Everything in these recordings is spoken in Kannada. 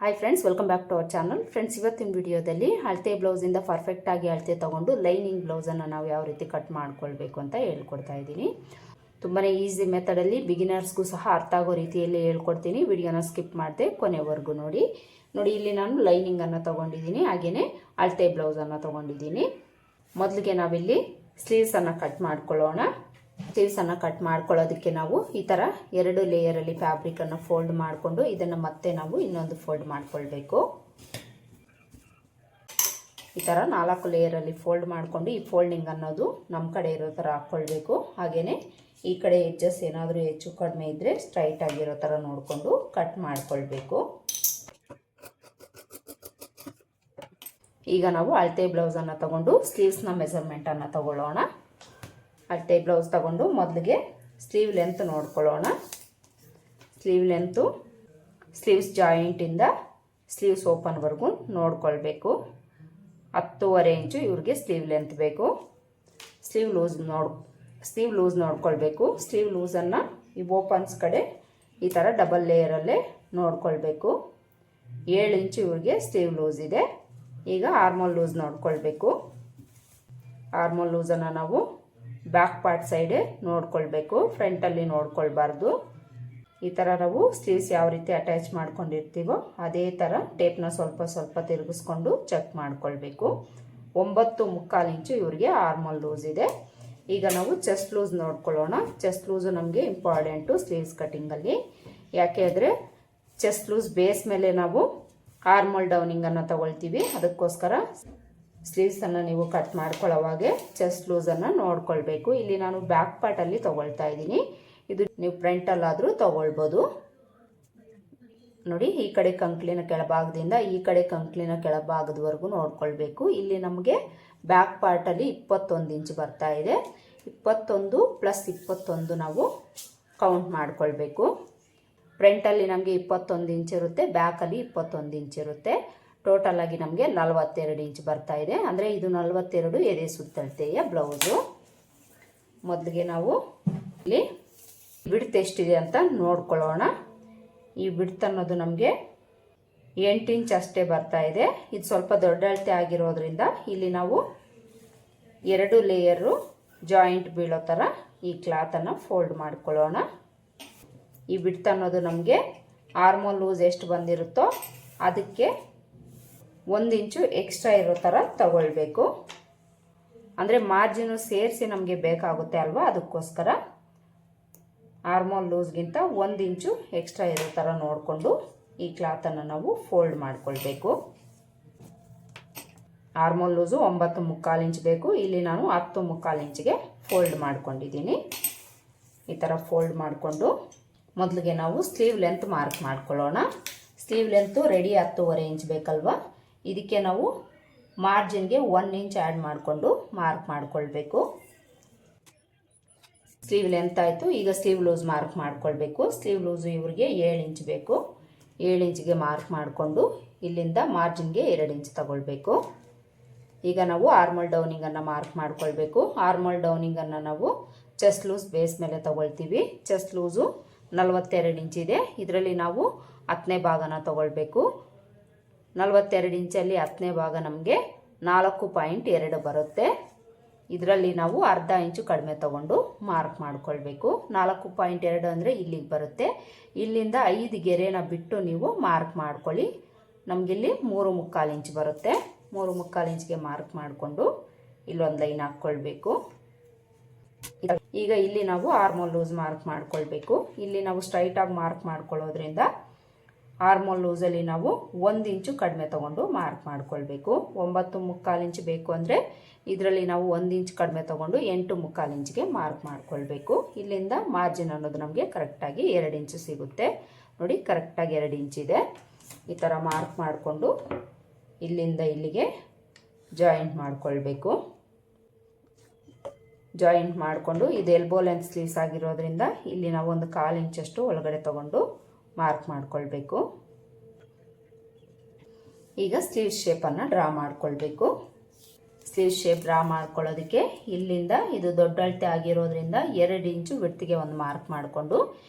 Hi friends, welcome back to our channel. Friends, ಇವತ್ತಿನ ವಿಡಿಯೋದಲ್ಲಿ ಅಳತೆ ಬ್ಲೌಸಿಂದ ಪರ್ಫೆಕ್ಟಾಗಿ ಅಳತೆ ತೊಗೊಂಡು ಲೈನಿಂಗ್ ಬ್ಲೌಸನ್ನು ನಾವು ಯಾವ ರೀತಿ ಕಟ್ ಮಾಡ್ಕೊಳ್ಬೇಕು ಅಂತ ಹೇಳ್ಕೊಡ್ತಾ ಇದ್ದೀನಿ. ತುಂಬಾ ಈಸಿ ಮೆಥಡಲ್ಲಿ ಬಿಗಿನರ್ಸ್ಗೂ ಸಹ ಅರ್ಥ ಆಗೋ ರೀತಿಯಲ್ಲಿ ಹೇಳ್ಕೊಡ್ತೀನಿ. ವಿಡಿಯೋನ ಸ್ಕಿಪ್ ಮಾಡದೆ ಕೊನೆವರೆಗೂ ನೋಡಿ. ಇಲ್ಲಿ ನಾನು ಲೈನಿಂಗನ್ನು ತೊಗೊಂಡಿದ್ದೀನಿ, ಹಾಗೆಯೇ ಅಳತೆ ಬ್ಲೌಸನ್ನು ತೊಗೊಂಡಿದ್ದೀನಿ. ಮೊದಲಿಗೆ ನಾವಿಲ್ಲಿ ಸ್ಲೀವ್ಸನ್ನು ಕಟ್ ಮಾಡ್ಕೊಳ್ಳೋಣ. ಸ್ಲೀವ್ಸನ್ನು ಕಟ್ ಮಾಡ್ಕೊಳ್ಳೋದಕ್ಕೆ ನಾವು ಈ ಥರ 2 ಲೇಯರಲ್ಲಿ ಫ್ಯಾಬ್ರಿಕನ್ನು ಫೋಲ್ಡ್ ಮಾಡಿಕೊಂಡು ಇದನ್ನು ಮತ್ತೆ ನಾವು ಇನ್ನೊಂದು ಫೋಲ್ಡ್ ಮಾಡ್ಕೊಳ್ಬೇಕು. ಈ ಥರ 4 ಲೇಯರಲ್ಲಿ ಫೋಲ್ಡ್ ಮಾಡಿಕೊಂಡು ಈ ಫೋಲ್ಡಿಂಗ್ ಅನ್ನೋದು ನಮ್ಮ ಕಡೆ ಇರೋ ಥರ ಹಾಕ್ಕೊಳ್ಬೇಕು. ಹಾಗೆಯೇ ಈ ಕಡೆ ಎಡ್ಜಸ್ ಏನಾದರೂ ಹೆಚ್ಚು ಕಡಿಮೆ ಇದ್ದರೆ ಸ್ಟ್ರೈಟ್ ಆಗಿರೋ ಥರ ನೋಡಿಕೊಂಡು ಕಟ್ ಮಾಡ್ಕೊಳ್ಬೇಕು. ಈಗ ನಾವು ಅಳತೆ ಬ್ಲೌಸನ್ನು ತಗೊಂಡು ಸ್ಲೀವ್ಸ್ನ ಮೆಜರ್ಮೆಂಟನ್ನು ತಗೊಳ್ಳೋಣ. ಅಳತೆ ಬ್ಲೌಸ್ ತಗೊಂಡು ಮೊದಲಿಗೆ ಸ್ಲೀವ್ ಲೆಂತ್ ನೋಡ್ಕೊಳ್ಳೋಣ. ಸ್ಲೀವ್ ಲೆಂತು ಸ್ಲೀವ್ಸ್ ಜಾಯಿಂಟಿಂದ ಸ್ಲೀವ್ಸ್ ಓಪನ್ವರೆಗೂ ನೋಡ್ಕೊಳ್ಬೇಕು. 10.5 ಇಂಚು ಇವ್ರಿಗೆ ಸ್ಲೀವ್ ಲೆಂತ್ ಬೇಕು. ಸ್ಲೀವ್ ಲೂಸ್ ನೋಡ್ಕೊಳ್ಬೇಕು. ಸ್ಲೀವ್ ಲೂಸನ್ನು ಈ ಓಪನ್ಸ್ ಕಡೆ ಈ ಥರ ಡಬಲ್ ಲೇಯರಲ್ಲೇ ನೋಡ್ಕೊಳ್ಬೇಕು. 7 ಇಂಚು ಇವ್ರಿಗೆ ಸ್ಲೀವ್ ಲೂಸ್ ಇದೆ. ಈಗ ಆರ್ಮೋಲ್ ಲೂಸ್ ನೋಡ್ಕೊಳ್ಬೇಕು. ಆರ್ಮೋಲ್ ಲೂಸನ್ನು ನಾವು ಬ್ಯಾಕ್ ಪಾರ್ಟ್ ಸೈಡೇ ನೋಡ್ಕೊಳ್ಬೇಕು, ಫ್ರಂಟಲ್ಲಿ ನೋಡ್ಕೊಳ್ಬಾರ್ದು. ಈ ಥರ ನಾವು ಸ್ಲೀವ್ಸ್ ಯಾವ ರೀತಿ ಅಟ್ಯಾಚ್ ಮಾಡ್ಕೊಂಡಿರ್ತೀವೋ ಅದೇ ಥರ ಟೇಪ್ನ ಸ್ವಲ್ಪ ತಿರುಗಿಸ್ಕೊಂಡು ಚೆಕ್ ಮಾಡ್ಕೊಳ್ಬೇಕು. 9.25 ಇಂಚು ಇವ್ರಿಗೆ ಆರ್ಮೋಲ್ ಲೂಸ್ ಇದೆ. ಈಗ ನಾವು ಚೆಸ್ಟ್ ಲೂಸ್ ನೋಡ್ಕೊಳ್ಳೋಣ. ಚೆಸ್ಟ್ ಲೂಸು ನಮಗೆ ಇಂಪಾರ್ಟೆಂಟು ಸ್ಲೀವ್ಸ್ ಕಟ್ಟಿಂಗಲ್ಲಿ. ಯಾಕೆ ಅಂದರೆ ಚೆಸ್ಟ್ ಲೂಸ್ ಬೇಸ್ ಮೇಲೆ ನಾವು ಆರ್ಮೋಲ್ ಡೌನಿಂಗನ್ನು ತಗೊಳ್ತೀವಿ. ಅದಕ್ಕೋಸ್ಕರ ಸ್ಲೀವ್ಸನ್ನು ನೀವು ಕಟ್ ಮಾಡ್ಕೊಳ್ಳೋವಾಗೆ ಚೆಸ್ಟ್ ಲೂಸನ್ನು ನೋಡ್ಕೊಳ್ಬೇಕು. ಇಲ್ಲಿ ನಾನು ಬ್ಯಾಕ್ ಪಾರ್ಟಲ್ಲಿ ತೊಗೊಳ್ತಾ ಇದ್ದೀನಿ. ಇದು ನೀವು ಫ್ರಂಟಲ್ಲಾದರೂ ತೊಗೊಳ್ಬೋದು. ನೋಡಿ, ಈ ಕಡೆ ಕಂಕ್ಲಿನ ಕೆಳಭಾಗದಿಂದ ಈ ಕಡೆ ಕಂಕ್ಲಿನ ಕೆಳಭಾಗದವರೆಗೂ ನೋಡ್ಕೊಳ್ಬೇಕು. ಇಲ್ಲಿ ನಮಗೆ ಬ್ಯಾಕ್ ಪಾರ್ಟಲ್ಲಿ 21 ಇಂಚು ಬರ್ತಾ ಇದೆ. 21 + 21 ನಾವು ಕೌಂಟ್ ಮಾಡ್ಕೊಳ್ಬೇಕು. ಫ್ರಂಟಲ್ಲಿ ನಮಗೆ 21 ಇಂಚ್ ಇರುತ್ತೆ, ಬ್ಯಾಕಲ್ಲಿ 21 ಇಂಚ್ ಇರುತ್ತೆ. ಟೋಟಲ್ ಆಗಿ ನಮಗೆ 42 ಇಂಚ್ ಬರ್ತಾ ಇದೆ. ಅಂದರೆ ಇದು 42 ಎದೆ ಸುತ್ತಳತೆಯ ಬ್ಲೌಸು. ಮೊದಲಿಗೆ ನಾವು ಇಲ್ಲಿ ಬಿಡ್ತ್ ಎಷ್ಟಿದೆ ಅಂತ ನೋಡ್ಕೊಳ್ಳೋಣ. ಈ ಬಿಡ್ತ್ ಅನ್ನೋದು ನಮಗೆ 8 ಇಂಚ್ ಅಷ್ಟೇ ಬರ್ತಾ ಇದೆ. ಇದು ಸ್ವಲ್ಪ ದೊಡ್ಡ ಅಳತೆ ಆಗಿರೋದ್ರಿಂದ ಇಲ್ಲಿ ನಾವು 2 ಲೇಯರು ಜಾಯಿಂಟ್ ಬೀಳೋ ಥರ ಈ ಕ್ಲಾತನ್ನು ಫೋಲ್ಡ್ ಮಾಡ್ಕೊಳ್ಳೋಣ. ಈ ಬಿಡ್ತ್ ಅನ್ನೋದು ನಮಗೆ ಆರ್ಮೋಲ್ ಲೂಸ್ ಎಷ್ಟು ಬಂದಿರುತ್ತೋ ಅದಕ್ಕೆ 1 ಇಂಚು ಎಕ್ಸ್ಟ್ರಾ ಇರೋ ಥರ ತಗೊಳ್ಬೇಕು. ಅಂದರೆ ಮಾರ್ಜಿನು ಸೇರಿಸಿ ನಮಗೆ ಬೇಕಾಗುತ್ತೆ ಅಲ್ವಾ, ಅದಕ್ಕೋಸ್ಕರ ಆರ್ಮೋಲ್ ಲೂಸ್ಗಿಂತ 1 ಇಂಚು ಎಕ್ಸ್ಟ್ರಾ ಇರೋ ಥರ ನೋಡಿಕೊಂಡು ಈ ಕ್ಲಾತನ್ನು ನಾವು ಫೋಲ್ಡ್ ಮಾಡ್ಕೊಳ್ಬೇಕು. ಆರ್ಮೋಲ್ ಲೂಸು 9.25 ಇಂಚ್ ಬೇಕು. ಇಲ್ಲಿ ನಾನು 10.25 ಇಂಚಿಗೆ ಫೋಲ್ಡ್ ಮಾಡ್ಕೊಂಡಿದ್ದೀನಿ. ಈ ಥರ ಫೋಲ್ಡ್ ಮಾಡಿಕೊಂಡು ಮೊದಲಿಗೆ ನಾವು ಸ್ಲೀವ್ ಲೆಂತ್ ಮಾರ್ಕ್ ಮಾಡ್ಕೊಳ್ಳೋಣ. ಸ್ಲೀವ್ ಲೆಂತು ರೆಡಿ 10.5 ಇಂಚ್ ಬೇಕಲ್ವಾ, ಇದಕ್ಕೆ ನಾವು ಮಾರ್ಜಿನ್ಗೆ 1 ಇಂಚ್ ಆ್ಯಡ್ ಮಾಡಿಕೊಂಡು ಮಾರ್ಕ್ ಮಾಡ್ಕೊಳ್ಬೇಕು. ಸ್ಲೀವ್ ಲೆಂತ್ ಆಯಿತು. ಈಗ ಸ್ಲೀವ್ ಲೂಸ್ ಮಾರ್ಕ್ ಮಾಡ್ಕೊಳ್ಬೇಕು. ಸ್ಲೀವ್ ಲೂಸು ಇವ್ರಿಗೆ 7 ಇಂಚ್ ಬೇಕು. 7 ಇಂಚಿಗೆ ಮಾರ್ಕ್ ಮಾಡಿಕೊಂಡು ಇಲ್ಲಿಂದ ಮಾರ್ಜಿನ್ಗೆ 2 ಇಂಚ್ ತಗೊಳ್ಬೇಕು. ಈಗ ನಾವು ಆರ್ಮೋಲ್ ಡೌನಿಂಗನ್ನು ಮಾರ್ಕ್ ಮಾಡ್ಕೊಳ್ಬೇಕು. ಆರ್ಮೋಲ್ ಡೌನಿಂಗನ್ನು ನಾವು ಚೆಸ್ಟ್ ಲೂಸ್ ಬೇಸ್ ಮೇಲೆ ತಗೊಳ್ತೀವಿ. ಚೆಸ್ಟ್ ಲೂಸು 42 ಇಂಚ್ ಇದೆ. ಇದರಲ್ಲಿ ನಾವು 10ನೇ ಭಾಗನ ತಗೊಳ್ಬೇಕು. 42 ಇಂಚಲ್ಲಿ 10ನೇ ಭಾಗ ನಮಗೆ 4.2 ಬರುತ್ತೆ. ಇದರಲ್ಲಿ ನಾವು ಅರ್ಧ ಇಂಚು ಕಡಿಮೆ ತಗೊಂಡು ಮಾರ್ಕ್ ಮಾಡ್ಕೊಳ್ಬೇಕು. 4.2 ಅಂದರೆ ಇಲ್ಲಿಗೆ ಬರುತ್ತೆ. ಇಲ್ಲಿಂದ 5 ಗೆರೆನ ಬಿಟ್ಟು ನೀವು ಮಾರ್ಕ್ ಮಾಡ್ಕೊಳ್ಳಿ. ನಮಗಿಲ್ಲಿ 3.25 ಇಂಚ್ ಬರುತ್ತೆ. 3.25 ಇಂಚ್ಗೆ ಮಾರ್ಕ್ ಮಾಡಿಕೊಂಡು ಇಲ್ಲೊಂದು ಲೈನ್ ಹಾಕ್ಕೊಳ್ಬೇಕು. ಈಗ ಇಲ್ಲಿ ನಾವು ಆರ್ಮೋಲ್ ಲೂಸ್ ಮಾರ್ಕ್ ಮಾಡ್ಕೊಳ್ಬೇಕು. ಇಲ್ಲಿ ನಾವು ಸ್ಟ್ರೈಟಾಗಿ ಮಾರ್ಕ್ ಮಾಡ್ಕೊಳ್ಳೋದ್ರಿಂದ ಆರ್ಮೋಲ್ ಲೂಸಲ್ಲಿ ನಾವು 1 ಇಂಚು ಕಡಿಮೆ ತೊಗೊಂಡು ಮಾರ್ಕ್ ಮಾಡ್ಕೊಳ್ಬೇಕು. 9.25 ಇಂಚ್ ಬೇಕು ಅಂದರೆ ಇದರಲ್ಲಿ ನಾವು 1 ಇಂಚ್ ಕಡಿಮೆ ತೊಗೊಂಡು 8.25 ಇಂಚ್ಗೆ ಮಾರ್ಕ್ ಮಾಡ್ಕೊಳ್ಬೇಕು. ಇಲ್ಲಿಂದ ಮಾರ್ಜಿನ್ ಅನ್ನೋದು ನಮಗೆ ಕರೆಕ್ಟಾಗಿ 2 ಇಂಚು ಸಿಗುತ್ತೆ. ನೋಡಿ, ಕರೆಕ್ಟಾಗಿ 2 ಇಂಚ್ ಇದೆ. ಈ ಥರ ಮಾರ್ಕ್ ಮಾಡಿಕೊಂಡು ಇಲ್ಲಿಂದ ಇಲ್ಲಿಗೆ ಜಾಯಿಂಟ್ ಮಾಡ್ಕೊಳ್ಬೇಕು. ಜಾಯಿಂಟ್ ಮಾಡಿಕೊಂಡು ಇದು ಎಲ್ಬೋ ಲೆಂತ್ ಸ್ಲೀವ್ಸ್ ಆಗಿರೋದ್ರಿಂದ ಇಲ್ಲಿ ನಾವು 1/4 ಇಂಚಷ್ಟು ಒಳಗಡೆ ತೊಗೊಂಡು ಮಾರ್ಕ್ ಮಾಡ್ಕೊಳ್ಬೇಕು. ಈಗ ಸ್ಲೀವ್ ಶೇಪನ್ನು ಡ್ರಾ ಮಾಡ್ಕೊಳ್ಬೇಕು. ಸ್ಲೀವ್ ಶೇಪ್ ಡ್ರಾ ಮಾಡ್ಕೊಳ್ಳೋದಕ್ಕೆ ಇಲ್ಲಿಂದ ಇದು ದೊಡ್ಡ ಅಳತೆ ಆಗಿರೋದ್ರಿಂದ 2 ಇಂಚು ವಿಡ್ತಿಗೆ ಒಂದು ಮಾರ್ಕ್ ಮಾಡಿಕೊಂಡು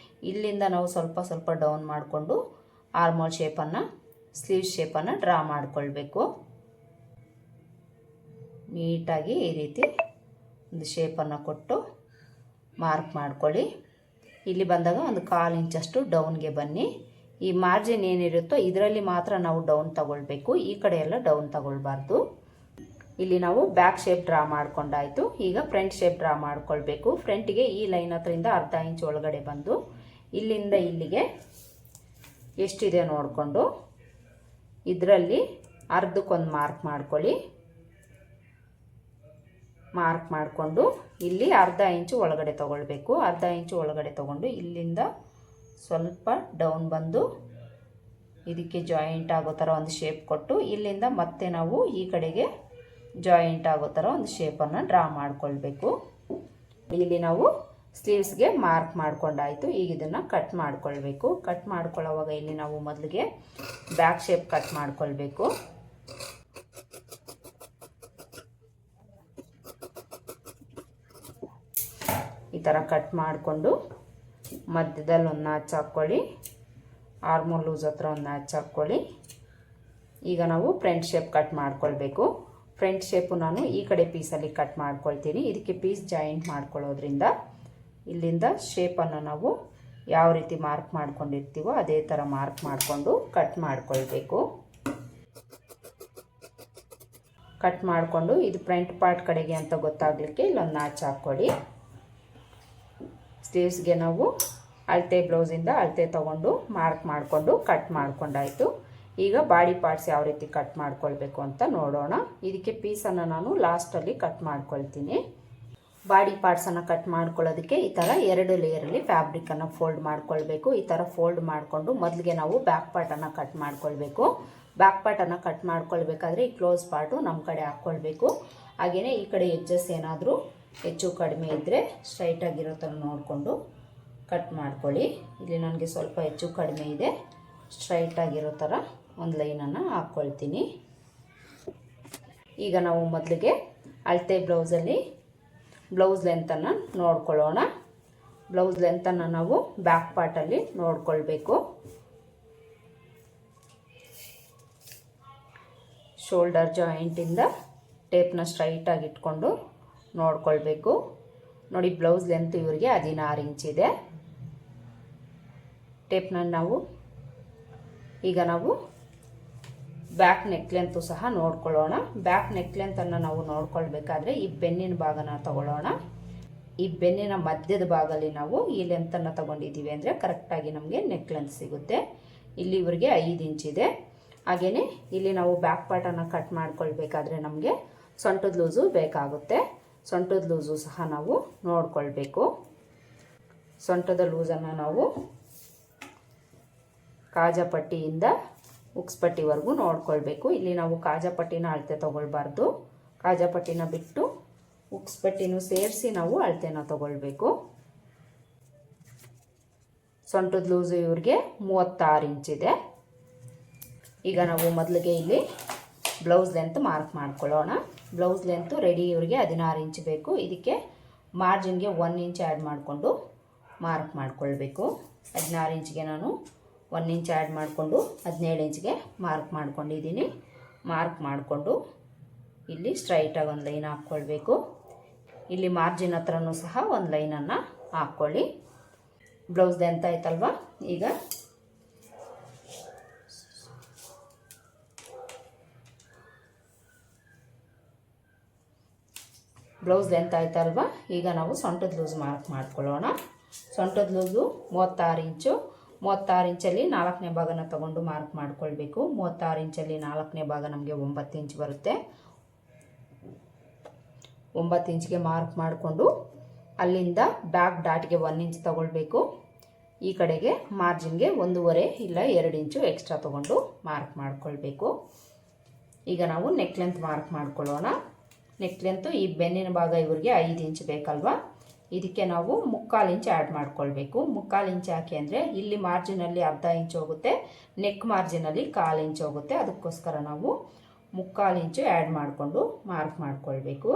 ಇಲ್ಲಿಂದ ನಾವು ಸ್ವಲ್ಪ ಡೌನ್ ಮಾಡಿಕೊಂಡು ಆರ್ಮೋಲ್ ಶೇಪನ್ನು ಸ್ಲೀವ್ ಶೇಪನ್ನು ಡ್ರಾ ಮಾಡಿಕೊಳ್ಬೇಕು. ನೀಟಾಗಿ ಈ ರೀತಿ ಒಂದು ಶೇಪನ್ನು ಕೊಟ್ಟು ಮಾರ್ಕ್ ಮಾಡ್ಕೊಳ್ಳಿ. ಇಲ್ಲಿ ಬಂದಾಗ ಒಂದು 1/4 ಇಂಚಷ್ಟು ಡೌನ್ಗೆ ಬನ್ನಿ. ಈ ಮಾರ್ಜಿನ್ ಏನಿರುತ್ತೋ ಇದರಲ್ಲಿ ಮಾತ್ರ ನಾವು ಡೌನ್ ತಗೊಳ್ಬೇಕು, ಈ ಕಡೆ ಎಲ್ಲ ಡೌನ್ ತಗೊಳ್ಬಾರ್ದು. ಇಲ್ಲಿ ನಾವು ಬ್ಯಾಕ್ ಶೇಪ್ ಡ್ರಾ ಮಾಡ್ಕೊಂಡಾಯಿತು. ಈಗ ಫ್ರಂಟ್ ಶೇಪ್ ಡ್ರಾ ಮಾಡ್ಕೊಳ್ಬೇಕು. ಫ್ರಂಟಿಗೆ ಈ ಲೈನ್ ಹತ್ರದಿಂದ ಅರ್ಧ ಇಂಚ್ ಒಳಗಡೆ ಬಂದು ಇಲ್ಲಿಂದ ಇಲ್ಲಿಗೆ ಎಷ್ಟಿದೆ ನೋಡಿಕೊಂಡು ಇದರಲ್ಲಿ ಅರ್ಧಕ್ಕೊಂದು ಮಾರ್ಕ್ ಮಾಡ್ಕೊಳ್ಳಿ. ಮಾರ್ಕ್ ಮಾಡಿಕೊಂಡು ಇಲ್ಲಿ ಅರ್ಧ ಇಂಚು ಒಳಗಡೆ ತಗೊಳ್ಬೇಕು. ಅರ್ಧ ಇಂಚು ಒಳಗಡೆ ತಗೊಂಡು ಇಲ್ಲಿಂದ ಸ್ವಲ್ಪ ಡೌನ್ ಬಂದು ಇದಕ್ಕೆ ಜಾಯಿಂಟ್ ಆಗೋ ಥರ ಒಂದು ಶೇಪ್ ಕೊಟ್ಟು ಇಲ್ಲಿಂದ ಮತ್ತೆ ನಾವು ಈ ಕಡೆಗೆ ಜಾಯಿಂಟ್ ಆಗೋ ಥರ ಒಂದು ಶೇಪನ್ನು ಡ್ರಾ ಮಾಡ್ಕೊಳ್ಬೇಕು. ಇಲ್ಲಿ ನಾವು ಸ್ಲೀವ್ಸ್ಗೆ ಮಾರ್ಕ್ ಮಾಡ್ಕೊಂಡಾಯಿತು. ಈಗ ಇದನ್ನು ಕಟ್ ಮಾಡ್ಕೊಳ್ಬೇಕು. ಕಟ್ ಮಾಡ್ಕೊಳ್ಳೋವಾಗ ಇಲ್ಲಿ ನಾವು ಮೊದಲಿಗೆ ಬ್ಯಾಕ್ ಶೇಪ್ ಕಟ್ ಮಾಡ್ಕೊಳ್ಬೇಕು. ಈ ಥರ ಕಟ್ ಮಾಡಿಕೊಂಡು ಮಧ್ಯದಲ್ಲಿ ಒಂದು ನಾಚ್ ಹಾಕ್ಕೊಳ್ಳಿ. ಆರ್ಮೋಲ್ ಲೂಸ್ ಹತ್ರ ಒಂದು ನಾಚ್ ಹಾಕ್ಕೊಳ್ಳಿ. ಈಗ ನಾವು ಫ್ರಂಟ್ ಶೇಪ್ ಕಟ್ ಮಾಡ್ಕೊಳ್ಬೇಕು. ಫ್ರಂಟ್ ಶೇಪು ನಾನು ಈ ಕಡೆ ಪೀಸಲ್ಲಿ ಕಟ್ ಮಾಡ್ಕೊಳ್ತೀನಿ. ಇದಕ್ಕೆ ಪೀಸ್ ಜಾಯಿಂಟ್ ಮಾಡ್ಕೊಳ್ಳೋದ್ರಿಂದ ಇಲ್ಲಿಂದ ಶೇಪನ್ನು ನಾವು ಯಾವ ರೀತಿ ಮಾರ್ಕ್ ಮಾಡ್ಕೊಂಡಿರ್ತೀವೋ ಅದೇ ಥರ ಮಾರ್ಕ್ ಮಾಡಿಕೊಂಡು ಕಟ್ ಮಾಡ್ಕೊಳ್ಬೇಕು. ಕಟ್ ಮಾಡಿಕೊಂಡು ಇದು ಫ್ರಂಟ್ ಪಾರ್ಟ್ ಕಡೆಗೆ ಅಂತ ಗೊತ್ತಾಗಲಿಕ್ಕೆ ಇಲ್ಲೊಂದು ನಾಚ್ ಹಾಕ್ಕೊಳ್ಳಿ. ಸ್ಲೀವ್ಸ್ಗೆ ನಾವು ಅಳತೆ ಬ್ಲೌಸಿಂದ ಅಳತೆ ತೊಗೊಂಡು ಮಾರ್ಕ್ ಮಾಡಿಕೊಂಡು ಕಟ್ ಮಾಡ್ಕೊಂಡಾಯಿತು. ಈಗ ಬಾಡಿ ಪಾರ್ಟ್ಸ್ ಯಾವ ರೀತಿ ಕಟ್ ಮಾಡ್ಕೊಳ್ಬೇಕು ಅಂತ ನೋಡೋಣ. ಇದಕ್ಕೆ ಪೀಸನ್ನು ನಾನು ಲಾಸ್ಟಲ್ಲಿ ಕಟ್ ಮಾಡ್ಕೊಳ್ತೀನಿ. ಬಾಡಿ ಪಾರ್ಟ್ಸನ್ನು ಕಟ್ ಮಾಡ್ಕೊಳ್ಳೋದಕ್ಕೆ ಈ ಥರ 2 ಲೇಯರಲ್ಲಿ ಫ್ಯಾಬ್ರಿಕನ್ನು ಫೋಲ್ಡ್ ಮಾಡ್ಕೊಳ್ಬೇಕು. ಈ ಥರ ಫೋಲ್ಡ್ ಮಾಡಿಕೊಂಡು ಮೊದಲಿಗೆ ನಾವು ಬ್ಯಾಕ್ ಪಾರ್ಟನ್ನು ಕಟ್ ಮಾಡ್ಕೊಳ್ಬೇಕು. ಬ್ಯಾಕ್ ಪಾರ್ಟನ್ನು ಕಟ್ ಮಾಡ್ಕೊಳ್ಬೇಕಾದ್ರೆ ಈ ಕ್ಲೋಸ್ ಪಾರ್ಟು ನಮ್ಮ ಕಡೆ ಹಾಕ್ಕೊಳ್ಬೇಕು. ಹಾಗೆಯೇ ಈ ಕಡೆ ಎಡ್ಜಸ್ ಏನಾದರೂ ಹೆಚ್ಚು ಕಡಿಮೆ ಇದ್ದರೆ ಸ್ಟ್ರೈಟಾಗಿರೋ ಥರ ನೋಡಿಕೊಂಡು ಕಟ್ ಮಾಡ್ಕೊಳ್ಳಿ. ಇಲ್ಲಿ ನನಗೆ ಸ್ವಲ್ಪ ಹೆಚ್ಚು ಕಡಿಮೆ ಇದೆ, ಸ್ಟ್ರೈಟಾಗಿರೋ ಥರ ಒಂದು ಲೈನನ್ನು ಹಾಕ್ಕೊಳ್ತೀನಿ. ಈಗ ನಾವು ಮೊದಲಿಗೆ ಅಳತೆ ಬ್ಲೌಸಲ್ಲಿ ಬ್ಲೌಸ್ ಲೆಂತನ್ನು ನೋಡ್ಕೊಳ್ಳೋಣ. ಬ್ಲೌಸ್ ಲೆಂತನ್ನು ನಾವು ಬ್ಯಾಕ್ ಪಾರ್ಟಲ್ಲಿ ನೋಡ್ಕೊಳ್ಬೇಕು. ಶೋಲ್ಡರ್ ಜಾಯಿಂಟಿಂದ ಟೇಪ್ನ ಸ್ಟ್ರೈಟಾಗಿ ಇಟ್ಕೊಂಡು ನೋಡ್ಕೊಳ್ಬೇಕು. ನೋಡಿ, ಬ್ಲೌಸ್ ಲೆಂತ್ ಇವರಿಗೆ 16 ಇಂಚ್ ಇದೆ. ಟೇಪ್ನ ಈಗ ನಾವು ಬ್ಯಾಕ್ ನೆಕ್ ಲೆಂತು ಸಹ ನೋಡ್ಕೊಳ್ಳೋಣ. ಬ್ಯಾಕ್ ನೆಕ್ ಲೆಂತನ್ನು ನಾವು ನೋಡ್ಕೊಳ್ಬೇಕಾದ್ರೆ ಈ ಬೆನ್ನಿನ ಭಾಗನ ತಗೊಳ್ಳೋಣ. ಈ ಬೆನ್ನಿನ ಮಧ್ಯದ ಭಾಗದಲ್ಲಿ ನಾವು ಈ ಲೆಂತನ್ನು ತಗೊಂಡಿದ್ದೀವಿ ಅಂದರೆ ಕರೆಕ್ಟಾಗಿ ನಮಗೆ ನೆಕ್ ಲೆಂತ್ ಸಿಗುತ್ತೆ. ಇಲ್ಲಿ ಇವರಿಗೆ 5 ಇಂಚ್ ಇದೆ. ಹಾಗೆಯೇ ಇಲ್ಲಿ ನಾವು ಬ್ಯಾಕ್ ಪಾರ್ಟನ್ನು ಕಟ್ ಮಾಡ್ಕೊಳ್ಬೇಕಾದ್ರೆ ನಮಗೆ ಸೊಂಟದ ಲೂಸು ಬೇಕಾಗುತ್ತೆ. ಸೊಂಟದ ಲೂಸು ಸಹ ನಾವು ನೋಡ್ಕೊಳ್ಬೇಕು. ಸೊಂಟದ ಲೂಸನ್ನು ನಾವು ಕಾಜಾಪಟ್ಟಿಯಿಂದ ಉಕ್ಸ್ಪಟ್ಟಿವರೆಗೂ ನೋಡ್ಕೊಳ್ಬೇಕು. ಇಲ್ಲಿ ನಾವು ಕಾಜಾಪಟ್ಟಿನ ಅಳತೆ ತಗೊಳ್ಬಾರ್ದು. ಕಾಜಾಪಟ್ಟಿನ ಬಿಟ್ಟು ಉಕ್ಸ್ಪಟ್ಟಿನೂ ಸೇರಿಸಿ ನಾವು ಅಳತೆನ ತಗೊಳ್ಬೇಕು. ಸೊಂಟದ ಲೂಸು ಇವ್ರಿಗೆ 36 ಇಂಚ್ ಇದೆ. ಈಗ ನಾವು ಮೊದಲಿಗೆ ಇಲ್ಲಿ ಬ್ಲೌಸ್ ಲೆಂತ್ ಮಾರ್ಕ್ ಮಾಡ್ಕೊಳ್ಳೋಣ. ಬ್ಲೌಸ್ ಲೆಂತು ರೆಡಿ ಇವ್ರಿಗೆ 16 ಇಂಚ್ ಬೇಕು. ಇದಕ್ಕೆ ಮಾರ್ಜಿನ್ಗೆ 1 ಇಂಚ್ ಆ್ಯಡ್ ಮಾಡಿಕೊಂಡು ಮಾರ್ಕ್ ಮಾಡ್ಕೊಳ್ಬೇಕು. 16 ಇಂಚ್ಗೆ ನಾನು 1 ಇಂಚ್ ಆ್ಯಡ್ ಮಾಡಿಕೊಂಡು 17 ಇಂಚ್ಗೆ ಮಾರ್ಕ್ ಮಾಡ್ಕೊಂಡಿದ್ದೀನಿ. ಮಾರ್ಕ್ ಮಾಡಿಕೊಂಡು ಇಲ್ಲಿ ಸ್ಟ್ರೈಟಾಗಿ ಒಂದು ಲೈನ್ ಹಾಕ್ಕೊಳ್ಬೇಕು. ಇಲ್ಲಿ ಮಾರ್ಜಿನ್ ಹತ್ರನೂ ಸಹ ಒಂದು ಲೈನನ್ನು ಹಾಕ್ಕೊಳ್ಳಿ. ಬ್ಲೌಸ್ ಲೆಂತ್ ಆಯ್ತಲ್ವ. ಈಗ ಬ್ಲೌಸ್ ಲೆಂತ್ ಆಯ್ತಲ್ವ. ಈಗ ನಾವು ಸೊಂಟದ ಲೂಸ್ ಮಾರ್ಕ್ ಮಾಡ್ಕೊಳ್ಳೋಣ. ಸೊಂಟದ ಲೂಸು 36 ಇಂಚು. 36 ಇಂಚಲ್ಲಿ 4ನೇ ಭಾಗನ ತಗೊಂಡು ಮಾರ್ಕ್ ಮಾಡ್ಕೊಳ್ಬೇಕು. 36 ಇಂಚಲ್ಲಿ 4ನೇ ಭಾಗ ನಮಗೆ 9 ಇಂಚ್ ಬರುತ್ತೆ. 9 ಇಂಚ್ಗೆ ಮಾರ್ಕ್ ಮಾಡಿಕೊಂಡು ಅಲ್ಲಿಂದ ಬ್ಯಾಕ್ ಡಾಟ್ಗೆ 1 ಇಂಚ್ ತಗೊಳ್ಬೇಕು. ಈ ಕಡೆಗೆ ಮಾರ್ಜಿನ್ಗೆ 1.5 ಇಲ್ಲ 2 ಇಂಚು ಎಕ್ಸ್ಟ್ರಾ ತಗೊಂಡು ಮಾರ್ಕ್ ಮಾಡ್ಕೊಳ್ಬೇಕು. ಈಗ ನಾವು ನೆಕ್ ಲೆಂತ್ ಮಾರ್ಕ್ ಮಾಡ್ಕೊಳ್ಳೋಣ. ನೆಕ್ ಲೆಂತು ಈ ಬೆನ್ನಿನ ಭಾಗ ಇವ್ರಿಗೆ 5 ಇಂಚ್ ಬೇಕಲ್ವಾ. ಇದಕ್ಕೆ ನಾವು 3/4 ಇಂಚ್ ಆ್ಯಡ್ ಮಾಡ್ಕೊಳ್ಬೇಕು. 3/4 ಇಂಚ್ ಯಾಕೆ ಅಂದರೆ ಇಲ್ಲಿ ಮಾರ್ಜಿನಲ್ಲಿ ಅರ್ಧ ಇಂಚ್ ಹೋಗುತ್ತೆ, ನೆಕ್ ಮಾರ್ಜಿನಲ್ಲಿ 1/4 ಇಂಚ್ ಹೋಗುತ್ತೆ. ಅದಕ್ಕೋಸ್ಕರ ನಾವು 3/4 ಇಂಚು ಆ್ಯಡ್ ಮಾಡಿಕೊಂಡು ಮಾರ್ಕ್ ಮಾಡ್ಕೊಳ್ಬೇಕು.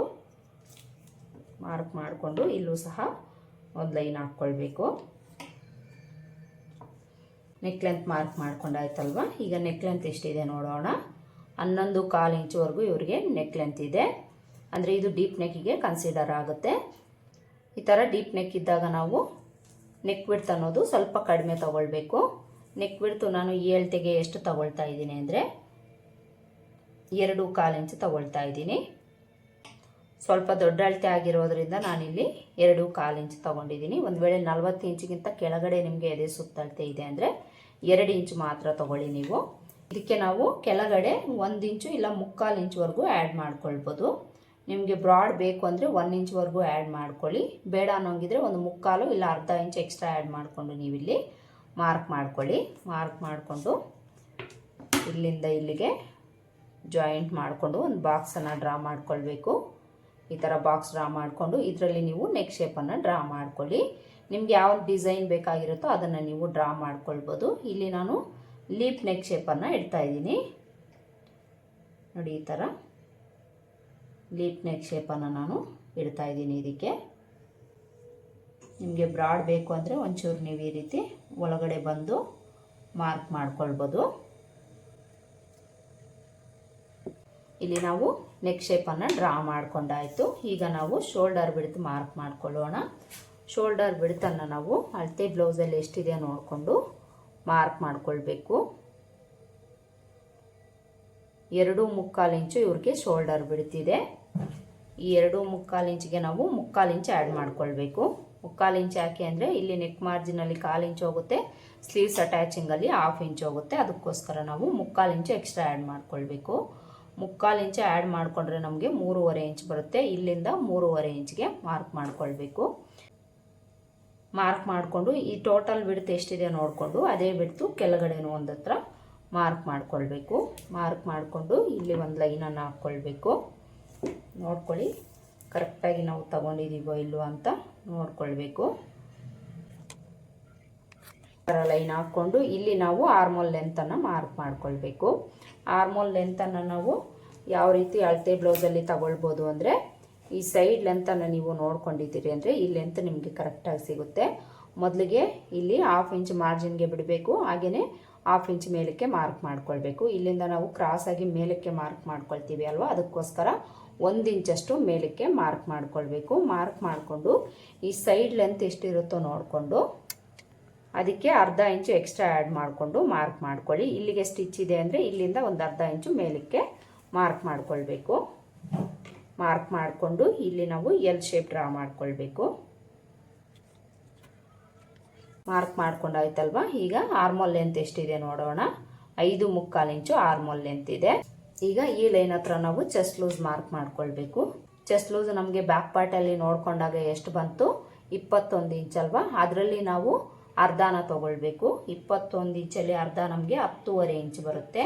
ಮಾರ್ಕ್ ಮಾಡಿಕೊಂಡು ಇಲ್ಲೂ ಸಹ ಒಂದು ಲೈನ್ ಹಾಕ್ಕೊಳ್ಬೇಕು. ನೆಕ್ ಲೆಂತ್ ಮಾರ್ಕ್ ಮಾಡ್ಕೊಂಡಾಯ್ತಲ್ವ. ಈಗ ನೆಕ್ ಲೆಂತ್ ಎಷ್ಟಿದೆ ನೋಡೋಣ. 11.25 ಇಂಚ್ವರೆಗೂ ಇವರಿಗೆ ನೆಕ್ ಲೆಂತ್ ಇದೆ. ಅಂದರೆ ಇದು ಡೀಪ್ ನೆಕ್ಕಿಗೆ ಕನ್ಸಿಡರ್ ಆಗುತ್ತೆ. ಈ ಥರ ಡೀಪ್ ನೆಕ್ ಇದ್ದಾಗ ನಾವು ನೆಕ್ ವಿಡ್ತ್ ಅನ್ನೋದು ಸ್ವಲ್ಪ ಕಡಿಮೆ ತಗೊಳ್ಬೇಕು. ನೆಕ್ ವಿಡ್ತು ನಾನು ಈ ಅಳತೆಗೆ ಎಷ್ಟು ತಗೊಳ್ತಾ ಇದ್ದೀನಿ ಅಂದರೆ 2.25 ಇಂಚ್ ತಗೊಳ್ತಾ ಇದ್ದೀನಿ. ಸ್ವಲ್ಪ ದೊಡ್ಡ ಅಳತೆ ಆಗಿರೋದ್ರಿಂದ ನಾನಿಲ್ಲಿ 2.25 ಇಂಚ್ ತೊಗೊಂಡಿದ್ದೀನಿ. ಒಂದು ವೇಳೆ 40 ಇಂಚಿಗಿಂತ ಕೆಳಗಡೆ ನಿಮಗೆ ಎದೆ ಸುತ್ತಳತೆ ಇದೆ ಅಂದರೆ 2 ಇಂಚ್ ಮಾತ್ರ ತೊಗೊಳ್ಳಿ ನೀವು. ಇದಕ್ಕೆ ನಾವು ಕೆಳಗಡೆ 1 ಇಂಚು ಇಲ್ಲ 3/4 ಇಂಚ್ವರೆಗೂ ಆ್ಯಡ್ ಮಾಡ್ಕೊಳ್ಬೋದು. ನಿಮಗೆ ಬ್ರಾಡ್ ಬೇಕು ಅಂದರೆ 1 ಇಂಚ್ವರೆಗೂ ಆ್ಯಡ್ ಮಾಡ್ಕೊಳ್ಳಿ. ಬೇಡ ಅನ್ನೋಂಗಿದ್ರೆ ಒಂದು 3/4 ಇಲ್ಲ ಅರ್ಧ ಇಂಚ್ ಎಕ್ಸ್ಟ್ರಾ ಆ್ಯಡ್ ಮಾಡಿಕೊಂಡು ನೀವಿಲ್ಲಿ ಮಾರ್ಕ್ ಮಾಡ್ಕೊಳ್ಳಿ. ಮಾರ್ಕ್ ಮಾಡಿಕೊಂಡು ಇಲ್ಲಿಂದ ಇಲ್ಲಿಗೆ ಜಾಯಿಂಟ್ ಮಾಡಿಕೊಂಡು ಒಂದು ಬಾಕ್ಸನ್ನು ಡ್ರಾ ಮಾಡ್ಕೊಳ್ಬೇಕು. ಈ ಥರ ಬಾಕ್ಸ್ ಡ್ರಾ ಮಾಡಿಕೊಂಡು ಇದರಲ್ಲಿ ನೀವು ನೆಕ್ ಶೇಪನ್ನು ಡ್ರಾ ಮಾಡ್ಕೊಳ್ಳಿ. ನಿಮ್ಗೆ ಯಾವ ಡಿಸೈನ್ ಬೇಕಾಗಿರುತ್ತೋ ಅದನ್ನು ನೀವು ಡ್ರಾ ಮಾಡ್ಕೊಳ್ಬೋದು. ಇಲ್ಲಿ ನಾನು ಲೀಪ್ ನೆಕ್ ಶೇಪನ್ನು ಇಡ್ತಾ ಇದ್ದೀನಿ ನೋಡಿ. ಈ ಥರ ಲೀಪ್ ನೆಕ್ ಶೇಪನ್ನು ನಾನು ಇಡ್ತಾ ಇದ್ದೀನಿ. ಇದಕ್ಕೆ ನಿಮಗೆ ಬ್ರಾಡ್ ಬೇಕು ಅಂದರೆ ಒಂಚೂರು ನೀವು ಈ ರೀತಿ ಒಳಗಡೆ ಬಂದು ಮಾರ್ಕ್ ಮಾಡ್ಕೊಳ್ಬೋದು. ಇಲ್ಲಿ ನಾವು ನೆಕ್ ಶೇಪನ್ನು ಡ್ರಾ ಮಾಡ್ಕೊಂಡಾಯಿತು. ಈಗ ನಾವು ಶೋಲ್ಡರ್ ಬಿಡ್ತ್ ಮಾರ್ಕ್ ಮಾಡ್ಕೊಳ್ಳೋಣ. ಶೋಲ್ಡರ್ ಬಿಡ್ತನ್ನು ನಾವು ಅಳತೆ ಬ್ಲೌಸಲ್ಲಿ ಎಷ್ಟಿದೆ ನೋಡಿಕೊಂಡು ಮಾರ್ಕ್ ಮಾಡ್ಕೊಳ್ಬೇಕು. 2.25 ಇಂಚು ಇವ್ರಿಗೆ ಶೋಲ್ಡರ್ ಬಿಡ್ತಿದೆ. ಈ 2.25 ಇಂಚಿಗೆ ನಾವು 3/4 ಇಂಚ್ ಆ್ಯಡ್ ಮಾಡ್ಕೊಳ್ಬೇಕು. 3/4 ಇಂಚ್ ಯಾಕೆ ಅಂದರೆ ಇಲ್ಲಿ ನೆಕ್ ಮಾರ್ಜಿನಲ್ಲಿ 1/4 ಇಂಚ್ ಹೋಗುತ್ತೆ, ಸ್ಲೀವ್ಸ್ ಅಟ್ಯಾಚಿಂಗಲ್ಲಿ 1/2 ಇಂಚ್ ಹೋಗುತ್ತೆ. ಅದಕ್ಕೋಸ್ಕರ ನಾವು 3/4 ಇಂಚ್ ಎಕ್ಸ್ಟ್ರಾ ಆ್ಯಡ್ ಮಾಡ್ಕೊಳ್ಬೇಕು. 3/4 ಇಂಚ್ ಆ್ಯಡ್ ಮಾಡಿಕೊಂಡ್ರೆ ನಮಗೆ 3.5 ಇಂಚ್ ಬರುತ್ತೆ. ಇಲ್ಲಿಂದ 3.5 ಇಂಚ್ಗೆ ಮಾರ್ಕ್ ಮಾಡ್ಕೊಳ್ಬೇಕು. ಮಾರ್ಕ್ ಮಾಡಿಕೊಂಡು ಈ ಟೋಟಲ್ ಬಿಡ್ತು ಎಷ್ಟಿದೆ ನೋಡಿಕೊಂಡು ಅದೇ ಬಿಡ್ತು ಕೆಳಗಡೆನೂ ಒಂದು ಹತ್ರ ಮಾರ್ಕ್ ಮಾಡ್ಕೊಳ್ಬೇಕು. ಮಾರ್ಕ್ ಮಾಡಿಕೊಂಡು ಇಲ್ಲಿ ಒಂದು ಲೈನನ್ನು ಹಾಕ್ಕೊಳ್ಬೇಕು. ನೋಡ್ಕೊಳ್ಳಿ ಕರೆಕ್ಟಾಗಿ ನಾವು ತಗೊಂಡಿದ್ದೀವೋ ಇಲ್ವೋ ಅಂತ ನೋಡ್ಕೊಳ್ಬೇಕು. ಲೈನ್ ಹಾಕ್ಕೊಂಡು ಇಲ್ಲಿ ನಾವು ಆರ್ಮೋಲ್ ಲೆಂತನ್ನು ಮಾರ್ಕ್ ಮಾಡ್ಕೊಳ್ಬೇಕು. ಆರ್ಮೋಲ್ ಲೆಂತನ್ನು ನಾವು ಯಾವ ರೀತಿ ಅಳತೆ ಬ್ಲೌಸಲ್ಲಿ ತಗೊಳ್ಬೋದು ಅಂದರೆ ಈ ಸೈಡ್ ಲೆಂತನ್ನು ನೀವು ನೋಡ್ಕೊಂಡಿದ್ದೀರಿ ಅಂದರೆ ಈ ಲೆಂತ್ ನಿಮಗೆ ಕರೆಕ್ಟಾಗಿ ಸಿಗುತ್ತೆ. ಮೊದಲಿಗೆ ಇಲ್ಲಿ 1/2 ಇಂಚ್ ಮಾರ್ಜಿನ್ಗೆ ಬಿಡಬೇಕು. ಹಾಗೆಯೇ 1/2 ಇಂಚ್ ಮೇಲಕ್ಕೆ ಮಾರ್ಕ್ ಮಾಡ್ಕೊಳ್ಬೇಕು. ಇಲ್ಲಿಂದ ನಾವು ಕ್ರಾಸಾಗಿ ಮೇಲಕ್ಕೆ ಮಾರ್ಕ್ ಮಾಡ್ಕೊಳ್ತೀವಿ ಅಲ್ವಾ, ಅದಕ್ಕೋಸ್ಕರ 1 ಇಂಚಷ್ಟು ಮೇಲಕ್ಕೆ ಮಾರ್ಕ್ ಮಾಡ್ಕೊಳ್ಬೇಕು. ಮಾರ್ಕ್ ಮಾಡಿಕೊಂಡು ಈ ಸೈಡ್ ಲೆಂತ್ ಎಷ್ಟಿರುತ್ತೋ ನೋಡಿಕೊಂಡು ಅದಕ್ಕೆ ಅರ್ಧ ಇಂಚು ಎಕ್ಸ್ಟ್ರಾ ಆ್ಯಡ್ ಮಾಡಿಕೊಂಡು ಮಾರ್ಕ್ ಮಾಡ್ಕೊಳ್ಳಿ. ಇಲ್ಲಿಗೆ ಸ್ಟಿಚ್ ಇದೆ ಅಂದರೆ ಇಲ್ಲಿಂದ ಒಂದು ಅರ್ಧ ಇಂಚು ಮೇಲಕ್ಕೆ ಮಾರ್ಕ್ ಮಾಡ್ಕೊಳ್ಬೇಕು. ಮಾರ್ಕ್ ಮಾಡಿಕೊಂಡು ಇಲ್ಲಿ ನಾವು ಎಲ್ ಶೇಪ್ ಡ್ರಾ ಮಾಡ್ಕೊಳ್ಬೇಕು. ಮಾರ್ಕ್ ಮಾಡ್ಕೊಂಡಾಯ್ತಲ್ವಾ. ಈಗ ಆರ್ಮೋಲ್ ಲೆಂತ್ ಎಷ್ಟಿದೆ ನೋಡೋಣ. 5.25 ಇಂಚು ಆರ್ಮೋಲ್ ಲೆಂತ್ ಇದೆ. ಈಗ ಈ ಲೈನ್ ಹತ್ರ ನಾವು ಚೆಸ್ಟ್ ಲೂಸ್ ಮಾರ್ಕ್ ಮಾಡ್ಕೊಳ್ಬೇಕು. ಚೆಸ್ಟ್ ಲೂಸ್ ನಮಗೆ ಬ್ಯಾಕ್ ಪಾರ್ಟಲ್ಲಿ ನೋಡ್ಕೊಂಡಾಗ ಎಷ್ಟು ಬಂತು 21 ಇಂಚ್ ಅಲ್ವಾ, ಅದರಲ್ಲಿ ನಾವು ಅರ್ಧನ ತಗೊಳ್ಬೇಕು. 21 ಇಂಚಲ್ಲಿ ಅರ್ಧ ನಮಗೆ 10.5 ಇಂಚ್ ಬರುತ್ತೆ.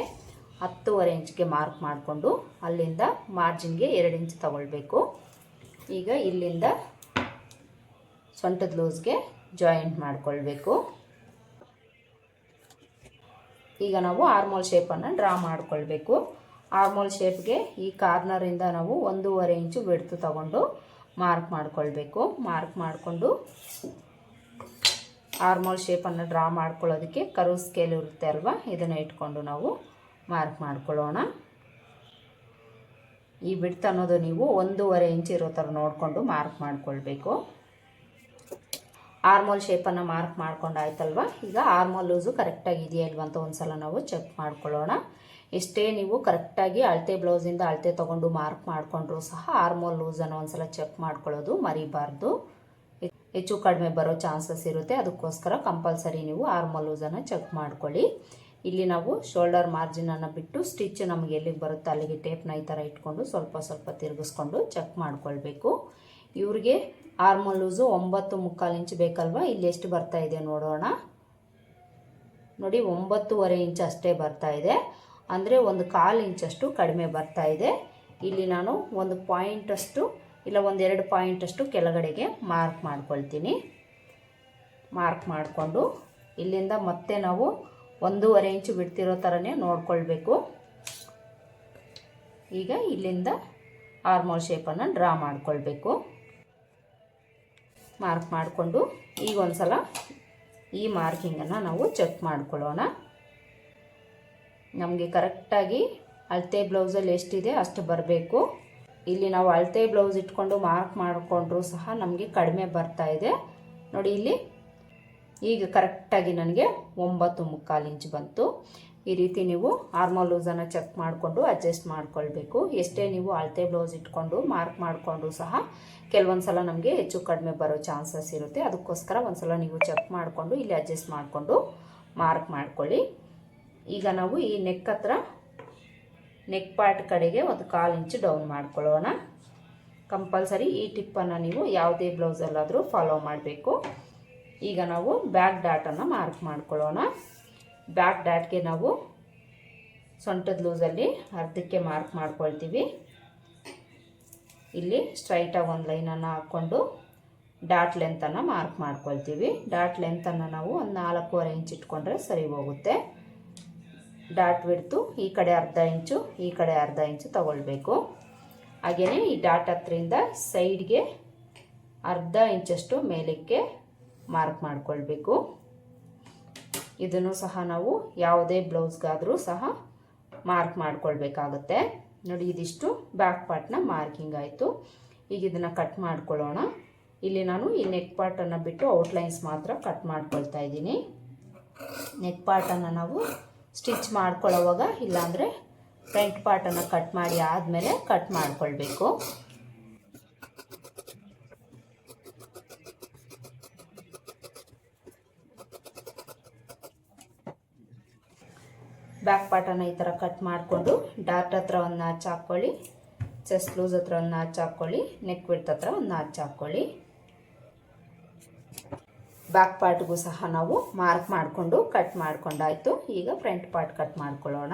10.5 ಇಂಚ್ಗೆ ಮಾರ್ಕ್ ಮಾಡಿಕೊಂಡು ಅಲ್ಲಿಂದ ಮಾರ್ಜಿನ್ಗೆ 2 ಇಂಚ್ ತಗೊಳ್ಬೇಕು. ಈಗ ಇಲ್ಲಿಂದ ಸೊಂಟದ ಲೂಸ್ಗೆ ಜಾಯಿಂಟ್ ಮಾಡ್ಕೊಳ್ಬೇಕು. ಈಗ ನಾವು ಆರ್ಮೋಲ್ ಶೇಪನ್ನು ಡ್ರಾ ಮಾಡ್ಕೊಳ್ಬೇಕು. ಆರ್ಮೋಲ್ ಶೇಪ್ಗೆ ಈ ಕಾರ್ನರಿಂದ ನಾವು 1.5 ಇಂಚು ಬಿಡ್ತು ತಗೊಂಡು ಮಾರ್ಕ್ ಮಾಡ್ಕೊಳ್ಬೇಕು. ಮಾರ್ಕ್ ಮಾಡಿಕೊಂಡು ಆರ್ಮೋಲ್ ಶೇಪನ್ನು ಡ್ರಾ ಮಾಡ್ಕೊಳ್ಳೋದಕ್ಕೆ ಕರ್ವ್ ಸ್ಕೇಲ್ ಇರುತ್ತೆ ಅಲ್ವಾ, ಇದನ್ನು ಇಟ್ಕೊಂಡು ನಾವು ಮಾರ್ಕ್ ಮಾಡ್ಕೊಳ್ಳೋಣ. ಈ ಬಿಡ್ತ್ ಅನ್ನೋದು ನೀವು 1.5 ಇಂಚ್ ಇರೋ ಥರ ನೋಡಿಕೊಂಡು ಮಾರ್ಕ್ ಮಾಡ್ಕೊಳ್ಬೇಕು. ಆರ್ಮೋಲ್ ಶೇಪನ್ನು ಮಾರ್ಕ್ ಮಾಡ್ಕೊಂಡಾಯ್ತಲ್ವ. ಈಗ ಆರ್ಮೋಲ್ ಲೂಸು ಕರೆಕ್ಟಾಗಿ ಇದೆಯಾ ಇಲ್ವ ಅಂತ ಒಂದು ಸಲ ನಾವು ಚೆಕ್ ಮಾಡ್ಕೊಳ್ಳೋಣ. ಎಷ್ಟೇ ನೀವು ಕರೆಕ್ಟಾಗಿ ಅಳತೆ ಬ್ಲೌಸಿಂದ ಅಳತೆ ತೊಗೊಂಡು ಮಾರ್ಕ್ ಮಾಡಿಕೊಂಡ್ರೂ ಸಹ ಆರ್ಮೋಲ್ ಲೂಸನ್ನು ಒಂದು ಸಲ ಚೆಕ್ ಮಾಡ್ಕೊಳ್ಳೋದು ಮರಿಬಾರ್ದು. ಹೆಚ್ಚು ಕಡಿಮೆ ಬರೋ ಚಾನ್ಸಸ್ ಇರುತ್ತೆ. ಅದಕ್ಕೋಸ್ಕರ ಕಂಪಲ್ಸರಿ ನೀವು ಆರ್ಮೋಲ್ ಲೂಸನ್ನು ಚೆಕ್ ಮಾಡ್ಕೊಳ್ಳಿ. ಇಲ್ಲಿ ನಾವು ಶೋಲ್ಡರ್ ಮಾರ್ಜಿನನ್ನು ಬಿಟ್ಟು ಸ್ಟಿಚ್ ನಮಗೆ ಎಲ್ಲಿಗೆ ಬರುತ್ತೆ ಅಲ್ಲಿಗೆ ಟೇಪ್ನ ಈ ಥರ ಇಟ್ಕೊಂಡು ಸ್ವಲ್ಪ ಸ್ವಲ್ಪ ತಿರುಗಿಸ್ಕೊಂಡು ಚೆಕ್ ಮಾಡ್ಕೊಳ್ಬೇಕು. ಇವ್ರಿಗೆ ಆರ್ಮೋಲ್ ಲೂಸು 9.25 ಇಂಚ್ ಬೇಕಲ್ವ, ಇಲ್ಲಿ ಎಷ್ಟು ಬರ್ತಾ ಇದೆ ನೋಡೋಣ. ನೋಡಿ 9.25 ಇಂಚ್ ಅಷ್ಟೇ ಬರ್ತಾ ಇದೆ, ಅಂದರೆ 1/4 ಇಂಚಷ್ಟು ಕಡಿಮೆ ಬರ್ತಾ ಇದೆ. ಇಲ್ಲಿ ನಾನು 1 ಪಾಯಿಂಟಷ್ಟು ಇಲ್ಲ 1-2 ಪಾಯಿಂಟಷ್ಟು ಕೆಳಗಡೆಗೆ ಮಾರ್ಕ್ ಮಾಡ್ಕೊಳ್ತೀನಿ. ಮಾರ್ಕ್ ಮಾಡಿಕೊಂಡು ಇಲ್ಲಿಂದ ಮತ್ತೆ ನಾವು 1.5 ಇಂಚು ಬಿಡ್ತಿರೋ ಥರನೇ ನೋಡ್ಕೊಳ್ಬೇಕು. ಈಗ ಇಲ್ಲಿಂದ ಆರ್ಮೋಲ್ ಶೇಪನ್ನು ಡ್ರಾ ಮಾಡ್ಕೊಳ್ಬೇಕು. ಮಾರ್ಕ್ ಮಾಡಿಕೊಂಡು ಈಗ ಒಂದು ಸಲ ಈ ಮಾರ್ಕಿಂಗನ್ನು ನಾವು ಚೆಕ್ ಮಾಡ್ಕೊಳ್ಳೋಣ. ನಮಗೆ ಕರೆಕ್ಟಾಗಿ ಅಳತೆ ಬ್ಲೌಸಲ್ಲಿ ಎಷ್ಟಿದೆ ಅಷ್ಟು ಬರಬೇಕು. ಇಲ್ಲಿ ನಾವು ಅಳತೆ ಬ್ಲೌಸ್ ಇಟ್ಕೊಂಡು ಮಾರ್ಕ್ ಮಾಡಿಕೊಂಡ್ರೂ ಸಹ ನಮಗೆ ಕಡಿಮೆ ಬರ್ತಾ ಇದೆ ನೋಡಿ. ಇಲ್ಲಿ ಈಗ ಕರೆಕ್ಟಾಗಿ ನನಗೆ 9.75 ಇಂಚ್ ಬಂತು. ಈ ರೀತಿ ನೀವು ಆರ್ಮೋಲ್ ಲೂಸನ್ನು ಚೆಕ್ ಮಾಡಿಕೊಂಡು ಅಡ್ಜಸ್ಟ್ ಮಾಡ್ಕೊಳ್ಬೇಕು. ಎಷ್ಟೇ ನೀವು ಅಳತೆ ಬ್ಲೌಸ್ ಇಟ್ಕೊಂಡು ಮಾರ್ಕ್ ಮಾಡಿಕೊಂಡ್ರೂ ಸಹ ಕೆಲವೊಂದು ಸಲ ನಮಗೆ ಹೆಚ್ಚು ಕಡಿಮೆ ಬರೋ ಚಾನ್ಸಸ್ ಇರುತ್ತೆ. ಅದಕ್ಕೋಸ್ಕರ ಒಂದು ಸಲ ನೀವು ಚೆಕ್ ಮಾಡಿಕೊಂಡು ಇಲ್ಲಿ ಅಡ್ಜಸ್ಟ್ ಮಾಡಿಕೊಂಡು ಮಾರ್ಕ್ ಮಾಡ್ಕೊಳ್ಳಿ. ಈಗ ನಾವು ಈ ನೆಕ್ ಹತ್ರ ನೆಕ್ ಪಾರ್ಟ್ ಕಡೆಗೆ ಒಂದು 1/4 ಇಂಚ್ ಡೌನ್ ಮಾಡ್ಕೊಳ್ಳೋಣ. ಕಂಪಲ್ಸರಿ ಈ ಟಿಪ್ಪನ್ನು ನೀವು ಯಾವುದೇ ಬ್ಲೌಸಲ್ಲಾದರೂ ಫಾಲೋ ಮಾಡಬೇಕು. ಈಗ ನಾವು ಬ್ಯಾಕ್ ಡಾಟನ್ನು ಮಾರ್ಕ್ ಮಾಡ್ಕೊಳ್ಳೋಣ. ಬ್ಯಾಕ್ ಡಾಟ್ಗೆ ನಾವು ಸೊಂಟದ ಲೂಸಲ್ಲಿ ಅರ್ಧಕ್ಕೆ ಮಾರ್ಕ್ ಮಾಡ್ಕೊಳ್ತೀವಿ. ಇಲ್ಲಿ ಸ್ಟ್ರೈಟಾಗಿ ಒಂದು ಲೈನನ್ನು ಹಾಕ್ಕೊಂಡು ಡಾಟ್ ಲೆಂತನ್ನು ಮಾರ್ಕ್ ಮಾಡ್ಕೊಳ್ತೀವಿ. ಡಾಟ್ ಲೆಂತನ್ನು ನಾವು ಒಂದು 4.25 ಇಂಚ್ ಇಟ್ಕೊಂಡ್ರೆ ಸರಿ ಹೋಗುತ್ತೆ. ಡಾಟ್ ಬಿಡ್ತು ಈ ಕಡೆ ಅರ್ಧ ಇಂಚು, ಈ ಕಡೆ ಅರ್ಧ ಇಂಚು ತಗೊಳ್ಬೇಕು. ಹಾಗೆಯೇ ಈ ಡಾಟ್ ಹತ್ರದಿಂದ ಸೈಡ್ಗೆ ಅರ್ಧ ಇಂಚಷ್ಟು ಮೇಲಕ್ಕೆ ಮಾರ್ಕ್ ಮಾಡ್ಕೊಳ್ಬೇಕು. ಇದನ್ನು ಸಹ ನಾವು ಯಾವುದೇ ಬ್ಲೌಸ್ಗಾದರೂ ಸಹ ಮಾರ್ಕ್ ಮಾಡ್ಕೊಳ್ಬೇಕಾಗುತ್ತೆ ನೋಡಿ. ಇದಿಷ್ಟು ಬ್ಯಾಕ್ ಪಾರ್ಟ್ನ ಮಾರ್ಕಿಂಗ್ ಆಯಿತು. ಈಗ ಇದನ್ನು ಕಟ್ ಮಾಡ್ಕೊಳ್ಳೋಣ. ಇಲ್ಲಿ ನಾನು ಈ ನೆಕ್ ಪಾರ್ಟನ್ನು ಬಿಟ್ಟು ಔಟ್ಲೈನ್ಸ್ ಮಾತ್ರ ಕಟ್ ಮಾಡ್ಕೊಳ್ತಾ ಇದ್ದೀನಿ. ನೆಕ್ ಪಾರ್ಟನ್ನು ನಾವು ಸ್ಟಿಚ್ ಮಾಡ್ಕೊಳ್ಳೋವಾಗ ಇಲ್ಲಾಂದರೆ ಫ್ರಂಟ್ ಪಾರ್ಟನ್ನು ಕಟ್ ಮಾಡಿ ಆದಮೇಲೆ ಕಟ್ ಮಾಡ್ಕೊಳ್ಬೇಕು. ಬ್ಯಾಕ್ ಪಾರ್ಟನ್ನು ಈ ಥರ ಕಟ್ ಮಾಡಿಕೊಂಡು ಡಾಟ್ ಹತ್ರ ಒಂದು ನಾಚ್ ಹಾಕ್ಕೊಳ್ಳಿ, ಚೆಸ್ಟ್ ಲೂಸ್ ಹತ್ರ ಒಂದು ನಾಚ್ ಹಾಕ್ಕೊಳ್ಳಿ, ನೆಕ್ ವಿಡ್ತ್ ಹತ್ರ ಒಂದು ನಾಚ್ ಹಾಕ್ಕೊಳ್ಳಿ. ಬ್ಯಾಕ್ ಪಾರ್ಟ್ಗೂ ಸಹ ನಾವು ಮಾರ್ಕ್ ಮಾಡಿಕೊಂಡು ಕಟ್ ಮಾಡ್ಕೊಂಡಾಯಿತು. ಈಗ ಫ್ರಂಟ್ ಪಾರ್ಟ್ ಕಟ್ ಮಾಡ್ಕೊಳ್ಳೋಣ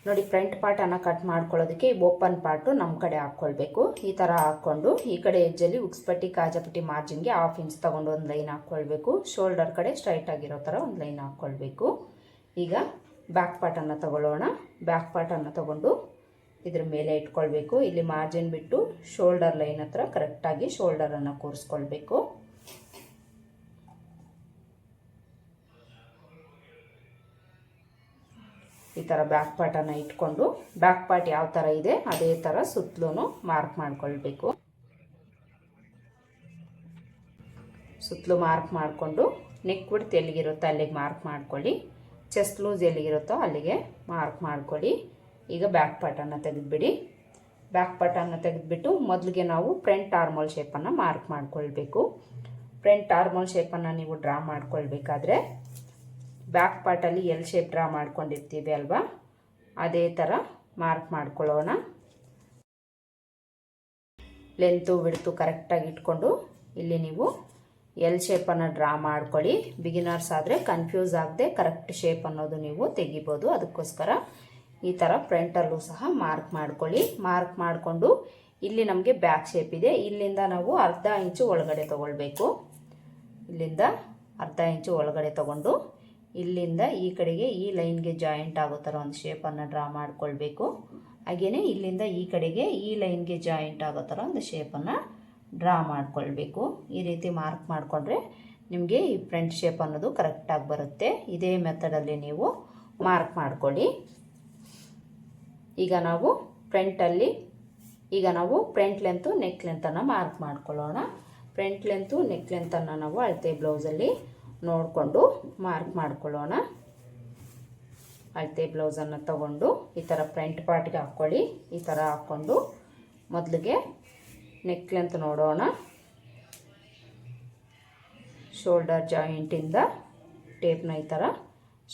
ನೋಡಿ. ಫ್ರಂಟ್ ಪಾರ್ಟನ್ನು ಕಟ್ ಮಾಡ್ಕೊಳ್ಳೋದಕ್ಕೆ ಓಪನ್ ಪಾರ್ಟು ನಮ್ಮ ಕಡೆ ಹಾಕ್ಕೊಳ್ಬೇಕು. ಈ ಥರ ಹಾಕ್ಕೊಂಡು ಈ ಕಡೆ ಎಜ್ಜಲ್ಲಿ ಉಕ್ಸ್ಪಟ್ಟಿ ಕಾಜಾಪಟ್ಟಿ ಮಾರ್ಜಿನ್ಗೆ 1/2 ಇಂಚ್ ತೊಗೊಂಡು ಒಂದು ಲೈನ್ ಹಾಕ್ಕೊಳ್ಬೇಕು. ಶೋಲ್ಡರ್ ಕಡೆ ಸ್ಟ್ರೈಟ್ ಆಗಿರೋ ಥರ ಒಂದು ಲೈನ್ ಹಾಕ್ಕೊಳ್ಬೇಕು. ಈಗ ಬ್ಯಾಕ್ ಪಾರ್ಟನ್ನು ತಗೊಳ್ಳೋಣ. ಬ್ಯಾಕ್ ಪಾರ್ಟನ್ನು ತಗೊಂಡು ಇದ್ರ ಮೇಲೆ ಇಟ್ಕೊಳ್ಬೇಕು. ಇಲ್ಲಿ ಮಾರ್ಜಿನ್ ಬಿಟ್ಟು ಶೋಲ್ಡರ್ ಲೈನ್ ಹತ್ರ ಕರೆಕ್ಟಾಗಿ ಶೋಲ್ಡರನ್ನು ಕೂರಿಸ್ಕೊಳ್ಬೇಕು. ಈ ಥರ ಬ್ಯಾಕ್ ಪಾರ್ಟನ್ನು ಇಟ್ಕೊಂಡು ಬ್ಯಾಕ್ ಪಾರ್ಟ್ ಯಾವ ಥರ ಇದೆ ಅದೇ ಥರ ಸುತ್ತಲೂ ಮಾರ್ಕ್ ಮಾಡ್ಕೊಳ್ಬೇಕು. ಸುತ್ತಲೂ ಮಾರ್ಕ್ ಮಾಡಿಕೊಂಡು ನೆಕ್ ವಿಡ್ತ್ ಎಲ್ಲಿಗಿರುತ್ತೋ ಅಲ್ಲಿಗೆ ಮಾರ್ಕ್ ಮಾಡ್ಕೊಳ್ಳಿ. ಚೆಸ್ಟ್ ಲೂಸ್ ಎಲ್ಲಿಗಿರುತ್ತೋ ಅಲ್ಲಿಗೆ ಮಾರ್ಕ್ ಮಾಡ್ಕೊಳ್ಳಿ. ಈಗ ಬ್ಯಾಕ್ ಪಾರ್ಟನ್ನು ತೆಗೆದುಬಿಡಿ. ಬ್ಯಾಕ್ ಪಾರ್ಟನ್ನು ತೆಗೆದುಬಿಟ್ಟು ಮೊದಲಿಗೆ ನಾವು ಫ್ರಂಟ್ ಆರ್ಮೋಲ್ ಶೇಪನ್ನು ಮಾರ್ಕ್ ಮಾಡ್ಕೊಳ್ಬೇಕು. ಫ್ರಂಟ್ ಆರ್ಮೋಲ್ ಶೇಪನ್ನು ನೀವು ಡ್ರಾ ಮಾಡ್ಕೊಳ್ಬೇಕಾದ್ರೆ ಬ್ಯಾಕ್ ಪಾರ್ಟಲ್ಲಿ ಎಲ್ ಶೇಪ್ ಡ್ರಾ ಮಾಡ್ಕೊಂಡಿರ್ತೀವಿ ಅಲ್ವಾ, ಅದೇ ಥರ ಮಾರ್ಕ್ ಮಾಡ್ಕೊಳ್ಳೋಣ. ಲೆಂತು ವಿಡ್ತು ಕರೆಕ್ಟಾಗಿ ಇಟ್ಕೊಂಡು ಇಲ್ಲಿ ನೀವು ಎಲ್ ಶೇಪನ್ನು ಡ್ರಾ ಮಾಡ್ಕೊಳ್ಳಿ. ಬಿಗಿನರ್ಸ್ ಆದರೆ ಕನ್ಫ್ಯೂಸ್ ಆಗದೆ ಕರೆಕ್ಟ್ ಶೇಪ್ ಅನ್ನೋದು ನೀವು ತೆಗಿಬೋದು. ಅದಕ್ಕೋಸ್ಕರ ಈ ಥರ ಫ್ರಂಟಲ್ಲೂ ಸಹ ಮಾರ್ಕ್ ಮಾಡ್ಕೊಳ್ಳಿ. ಮಾರ್ಕ್ ಮಾಡಿಕೊಂಡು ಇಲ್ಲಿ ನಮಗೆ ಬ್ಯಾಕ್ ಶೇಪ್ ಇದೆ, ಇಲ್ಲಿಂದ ನಾವು ಅರ್ಧ ಇಂಚು ಒಳಗಡೆ ತೊಗೊಳ್ಬೇಕು. ಇಲ್ಲಿಂದ ಅರ್ಧ ಇಂಚು ಒಳಗಡೆ ತೊಗೊಂಡು ಇಲ್ಲಿಂದ ಈ ಕಡೆಗೆ ಈ ಲೈನ್ಗೆ ಜಾಯಿಂಟ್ ಆಗೋ ಥರ ಒಂದು ಶೇಪನ್ನು ಡ್ರಾ ಮಾಡ್ಕೊಳ್ಬೇಕು. ಹಾಗೆಯೇ ಇಲ್ಲಿಂದ ಈ ಕಡೆಗೆ ಈ ಲೈನ್ಗೆ ಜಾಯಿಂಟ್ ಆಗೋ ಥರ ಒಂದು ಶೇಪನ್ನು ಡ್ರಾ ಮಾಡ್ಕೊಳ್ಬೇಕು. ಈ ರೀತಿ ಮಾರ್ಕ್ ಮಾಡಿಕೊಂಡ್ರೆ ನಿಮಗೆ ಈ ಫ್ರಂಟ್ ಶೇಪ್ ಅನ್ನೋದು ಕರೆಕ್ಟಾಗಿ ಬರುತ್ತೆ. ಇದೇ ಮೆಥಡಲ್ಲಿ ನೀವು ಮಾರ್ಕ್ ಮಾಡ್ಕೊಳ್ಳಿ. ಈಗ ನಾವು ಫ್ರಂಟ್ ಲೆಂತು ನೆಕ್ ಲೆಂತನ್ನು ಮಾರ್ಕ್ ಮಾಡ್ಕೊಳ್ಳೋಣ. ಫ್ರಂಟ್ ಲೆಂತು ನೆಕ್ ಲೆಂತನ್ನು ನಾವು ಅಳತೆ ಬ್ಲೌಸಲ್ಲಿ ನೋಡಿಕೊಂಡು ಮಾರ್ಕ್ ಮಾಡ್ಕೊಳ್ಳೋಣ. ಅಳತೆ ಬ್ಲೌಸನ್ನು ತಗೊಂಡು ಈ ಥರ ಫ್ರಂಟ್ ಪಾರ್ಟ್ಗೆ ಹಾಕ್ಕೊಳ್ಳಿ. ಈ ಥರ ಹಾಕ್ಕೊಂಡು ಮೊದಲಿಗೆ ನೆಕ್ ಲೆಂತ್ ನೋಡೋಣ. ಶೋಲ್ಡರ್ ಜಾಯಿಂಟಿಂದ ಟೇಪ್ನ ಈ ಥರ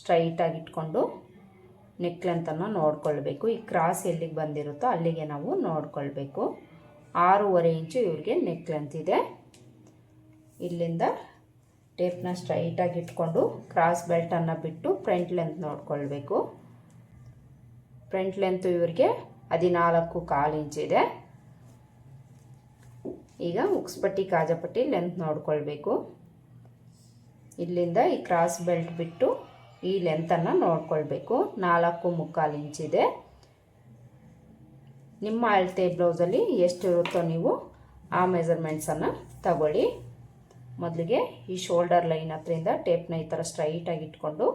ಸ್ಟ್ರೈಟಾಗಿ ಇಟ್ಕೊಂಡು ನೆಕ್ ಲೆಂತನ್ನು ನೋಡ್ಕೊಳ್ಬೇಕು. ಈ ಕ್ರಾಸ್ ಎಲ್ಲಿಗೆ ಬಂದಿರುತ್ತೋ ಅಲ್ಲಿಗೆ ನಾವು ನೋಡ್ಕೊಳ್ಬೇಕು. 6.25 ಇಂಚು ಇವ್ರಿಗೆ ನೆಕ್ ಲೆಂತ್ ಇದೆ. ಇಲ್ಲಿಂದ ಟೇಪ್ನ ಸ್ಟ್ರೈಟಾಗಿ ಇಟ್ಕೊಂಡು ಕ್ರಾಸ್ ಬೆಲ್ಟನ್ನು ಬಿಟ್ಟು ಫ್ರಂಟ್ ಲೆಂತ್ ನೋಡ್ಕೊಳ್ಬೇಕು. ಫ್ರಂಟ್ ಲೆಂತು ಇವ್ರಿಗೆ 14.25 ಇಂಚ್ ಇದೆ. ಈಗ ಉಕ್ಸ್ಪಟ್ಟಿ ಕಾಜಾಪಟ್ಟಿ ಲೆಂತ್ ನೋಡ್ಕೊಳ್ಬೇಕು. ಇಲ್ಲಿಂದ ಈ ಕ್ರಾಸ್ ಬೆಲ್ಟ್ ಬಿಟ್ಟು ಈ ಲೆಂತನ್ನು ನೋಡ್ಕೊಳ್ಬೇಕು. 4.25 ಇಂಚ್ ಇದೆ. ನಿಮ್ಮ ಅಳತೆ ಬ್ಲೌಸಲ್ಲಿ ಎಷ್ಟು ಇರುತ್ತೋ ನೀವು ಆ ಮೆಜರ್ಮೆಂಟ್ಸನ್ನು ತಗೊಳ್ಳಿ. ಮೊದಲಿಗೆ ಈ ಶೋಲ್ಡರ್ ಲೈನ್ ಹತ್ರದಿಂದ ಟೇಪ್ನ ಈ ಥರ ಸ್ಟ್ರೈಟಾಗಿ ಇಟ್ಕೊಂಡು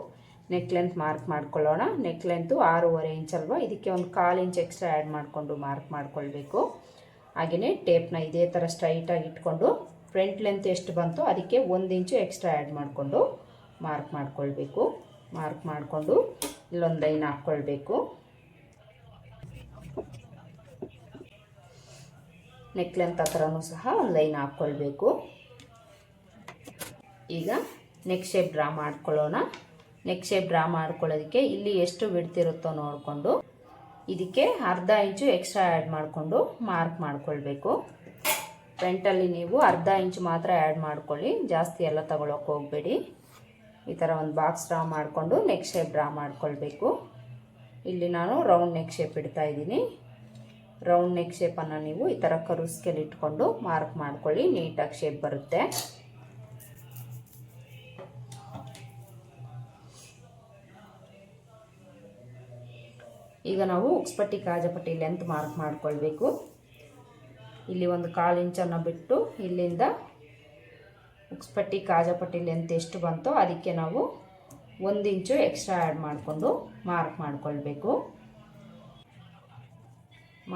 ನೆಕ್ ಲೆಂತ್ ಮಾರ್ಕ್ ಮಾಡ್ಕೊಳ್ಳೋಣ. ನೆಕ್ ಲೆಂತು 6.5 ಇಂಚ್ ಅಲ್ವಾ, ಇದಕ್ಕೆ ಒಂದು 1/4 ಇಂಚ್ ಎಕ್ಸ್ಟ್ರಾ ಆ್ಯಡ್ ಮಾಡಿಕೊಂಡು ಮಾರ್ಕ್ ಮಾಡ್ಕೊಳ್ಬೇಕು. ಹಾಗೆಯೇ ಟೇಪ್ನ ಇದೇ ಥರ ಸ್ಟ್ರೈಟಾಗಿ ಇಟ್ಕೊಂಡು ಫ್ರಂಟ್ ಲೆಂತ್ ಎಷ್ಟು ಬಂತು ಅದಕ್ಕೆ 1 ಇಂಚು ಎಕ್ಸ್ಟ್ರಾ ಆ್ಯಡ್ ಮಾಡಿಕೊಂಡು ಮಾರ್ಕ್ ಮಾಡ್ಕೊಳ್ಬೇಕು. ಮಾರ್ಕ್ ಮಾಡಿಕೊಂಡು ಇಲ್ಲೊಂದು ಲೈನ್ ಹಾಕ್ಕೊಳ್ಬೇಕು. ನೆಕ್ ಲೆಂತ್ ಹತ್ರನೂ ಸಹ ಒಂದು ಲೈನ್ ಹಾಕ್ಕೊಳ್ಬೇಕು. ಈಗ ನೆಕ್ ಶೇಪ್ ಡ್ರಾ ಮಾಡ್ಕೊಳ್ಳೋಣ. ನೆಕ್ ಶೇಪ್ ಡ್ರಾ ಮಾಡ್ಕೊಳ್ಳೋದಕ್ಕೆ ಇಲ್ಲಿ ಎಷ್ಟು ಬಿಡ್ತಿರುತ್ತೋ ನೋಡಿಕೊಂಡು ಇದಕ್ಕೆ 1/2 ಇಂಚು ಎಕ್ಸ್ಟ್ರಾ ಆ್ಯಡ್ ಮಾಡಿಕೊಂಡು ಮಾರ್ಕ್ ಮಾಡ್ಕೊಳ್ಬೇಕು. ಫ್ರಂಟಲ್ಲಿ ನೀವು 1/2 ಇಂಚ್ ಮಾತ್ರ ಆ್ಯಡ್ ಮಾಡ್ಕೊಳ್ಳಿ, ಜಾಸ್ತಿ ಎಲ್ಲ ತಗೊಳ್ಳೋಕೆ ಹೋಗಬೇಡಿ. ಈ ಥರ ಒಂದು ಬಾಕ್ಸ್ ಡ್ರಾ ಮಾಡಿಕೊಂಡು ನೆಕ್ ಶೇಪ್ ಡ್ರಾ ಮಾಡ್ಕೊಳ್ಬೇಕು. ಇಲ್ಲಿ ನಾನು ರೌಂಡ್ ನೆಕ್ ಶೇಪ್ ಇಡ್ತಾ ಇದ್ದೀನಿ. ರೌಂಡ್ ನೆಕ್ ಶೇಪನ್ನು ನೀವು ಈ ಥರ ಕರು ಸ್ಕೇಲ್ ಇಟ್ಕೊಂಡು ಮಾರ್ಕ್ ಮಾಡ್ಕೊಳ್ಳಿ, ನೀಟಾಗಿ ಶೇಪ್ ಬರುತ್ತೆ. ಈಗ ನಾವು ಉಕ್ಸ್ಪಟ್ಟಿ ಕಾಜಪಟ್ಟಿ ಲೆಂತ್ ಮಾರ್ಕ್ ಮಾಡ್ಕೊಳ್ಬೇಕು. ಇಲ್ಲಿ ಒಂದು 1/4 ಇಂಚನ್ನು ಬಿಟ್ಟು ಇಲ್ಲಿಂದ ಉಕ್ಸ್ಪಟ್ಟಿ ಕಾಜಪಟ್ಟಿ ಲೆಂತ್ ಎಷ್ಟು ಬಂತೋ ಅದಕ್ಕೆ ನಾವು 1 ಇಂಚು ಎಕ್ಸ್ಟ್ರಾ ಆ್ಯಡ್ ಮಾಡಿಕೊಂಡು ಮಾರ್ಕ್ ಮಾಡ್ಕೊಳ್ಬೇಕು.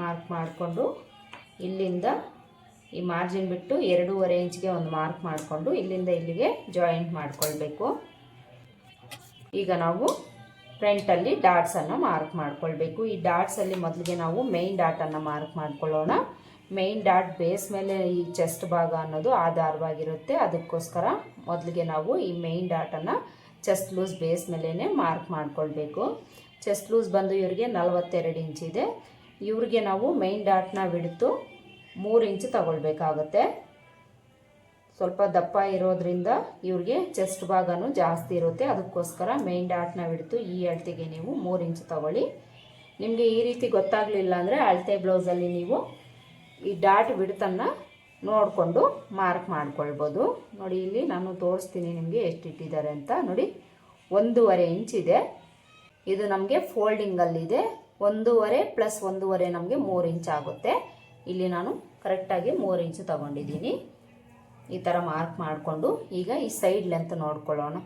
ಮಾರ್ಕ್ ಮಾಡಿಕೊಂಡು ಇಲ್ಲಿಂದ ಈ ಮಾರ್ಜಿನ್ ಬಿಟ್ಟು 2.5 ಇಂಚ್ಗೆ ಒಂದು ಮಾರ್ಕ್ ಮಾಡಿಕೊಂಡು ಇಲ್ಲಿಂದ ಇಲ್ಲಿಗೆ ಜಾಯಿಂಟ್ ಮಾಡ್ಕೊಳ್ಬೇಕು. ಈಗ ನಾವು ಫ್ರಂಟಲ್ಲಿ ಡಾಟ್ಸನ್ನು ಮಾರ್ಕ್ ಮಾಡ್ಕೊಳ್ಬೇಕು. ಈ ಡಾಟ್ಸಲ್ಲಿ ಮೊದಲಿಗೆ ನಾವು ಮೇಯ್ನ್ ಡಾಟನ್ನು ಮಾರ್ಕ್ ಮಾಡ್ಕೊಳ್ಳೋಣ. ಮೇಯ್ನ್ ಡಾಟ್ ಬೇಸ್ ಮೇಲೆ ಈ ಚೆಸ್ಟ್ ಭಾಗ ಅನ್ನೋದು ಆಧಾರವಾಗಿರುತ್ತೆ. ಅದಕ್ಕೋಸ್ಕರ ಮೊದಲಿಗೆ ನಾವು ಈ ಮೇಯ್ನ್ ಡಾಟನ್ನು ಚೆಸ್ಟ್ ಲೂಸ್ ಬೇಸ್ ಮೇಲೇ ಮಾರ್ಕ್ ಮಾಡ್ಕೊಳ್ಬೇಕು. ಚೆಸ್ಟ್ ಲೂಸ್ ಬಂದು ಇವರಿಗೆ 42 ಇಂಚ್ ಇದೆ. ಇವ್ರಿಗೆ ನಾವು ಮೇಯ್ನ್ ಡಾಟ್ನ ಬಿಡ್ತು 3 ಇಂಚ್ ತಗೊಳ್ಬೇಕಾಗುತ್ತೆ. ಸ್ವಲ್ಪ ದಪ್ಪ ಇರೋದ್ರಿಂದ ಇವ್ರಿಗೆ ಚೆಸ್ಟ್ ಭಾಗನೂ ಜಾಸ್ತಿ ಇರುತ್ತೆ. ಅದಕ್ಕೋಸ್ಕರ ಮೇಯ್ನ್ ಡಾಟ್ನ ಬಿಡ್ತು ಈ ಅಳತೆಗೆ ನೀವು 3 ಇಂಚ್ ತಗೊಳ್ಳಿ. ನಿಮಗೆ ಈ ರೀತಿ ಗೊತ್ತಾಗಲಿಲ್ಲ ಅಂದರೆ ಅಳತೆ ಬ್ಲೌಸಲ್ಲಿ ನೀವು ಈ ಡಾಟ್ ಬಿಡ್ತನ್ನು ನೋಡಿಕೊಂಡು ಮಾರ್ಕ್ ಮಾಡ್ಕೊಳ್ಬೋದು. ನೋಡಿ ಇಲ್ಲಿ ನಾನು ತೋರಿಸ್ತೀನಿ ನಿಮಗೆ ಎಷ್ಟು ಇಟ್ಟಿದ್ದಾರೆ ಅಂತ. ನೋಡಿ 1.5 ಇಂಚ್ ಇದೆ. ಇದು ನಮಗೆ ಫೋಲ್ಡಿಂಗಲ್ಲಿದೆ. 1.5 + 1.5 ನಮಗೆ 3 ಇಂಚ್ ಆಗುತ್ತೆ. ಇಲ್ಲಿ ನಾನು ಕರೆಕ್ಟಾಗಿ 3 ಇಂಚ್ ತಗೊಂಡಿದ್ದೀನಿ. ಈ ಥರ ಮಾರ್ಕ್ ಮಾಡಿಕೊಂಡು ಈಗ ಈ ಸೈಡ್ ಲೆಂತ್ ನೋಡ್ಕೊಳ್ಳೋಣ.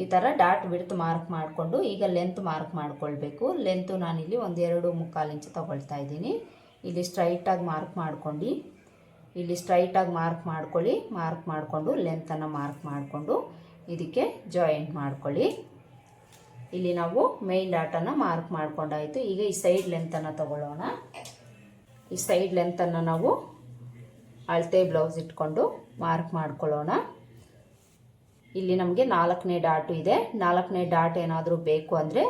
ಈ ಥರ ಡಾಟ್ ಬಿಡ್ತು ಮಾರ್ಕ್ ಮಾಡಿಕೊಂಡು ಈಗ ಲೆಂತ್ ಮಾರ್ಕ್ ಮಾಡ್ಕೊಳ್ಬೇಕು. ಲೆಂತು ನಾನಿಲ್ಲಿ 2.25 ಇಂಚ್ ತಗೊಳ್ತಾ ಇದ್ದೀನಿ. ಇಲ್ಲಿ ಸ್ಟ್ರೈಟಾಗಿ ಮಾರ್ಕ್ ಮಾಡ್ಕೊಂಡು ಇಲ್ಲಿ ಸ್ಟ್ರೈಟಾಗಿ ಮಾರ್ಕ್ ಮಾಡ್ಕೊಳ್ಳಿ. ಮಾರ್ಕ್ ಮಾಡಿಕೊಂಡು ಲೆಂತನ್ನು ಮಾರ್ಕ್ ಮಾಡಿಕೊಂಡು ಇದಕ್ಕೆ ಜಾಯಿಂಟ್ ಮಾಡ್ಕೊಳ್ಳಿ. ಇಲ್ಲಿ ನಾವು ಮೇನ್ ಡಾಟನ್ನು ಮಾರ್ಕ್ ಮಾಡ್ಕೊಂಡಾಯಿತು. ಈಗ ಈ ಸೈಡ್ ಲೆಂತನ್ನು ತಗೊಳ್ಳೋಣ. ಈ ಸೈಡ್ ಲೆಂತನ್ನು ನಾವು ಅಳತೆ ಬ್ಲೌಸ್ ಇಟ್ಕೊಂಡು ಮಾರ್ಕ್ ಮಾಡ್ಕೊಳ್ಳೋಣ. ಇಲ್ಲಿ ನಮಗೆ 4ನೇ ಡಾಟು ಇದೆ. 4ನೇ ಡಾಟ್ ಏನಾದರೂ ಬೇಕು ಅಂದರೆ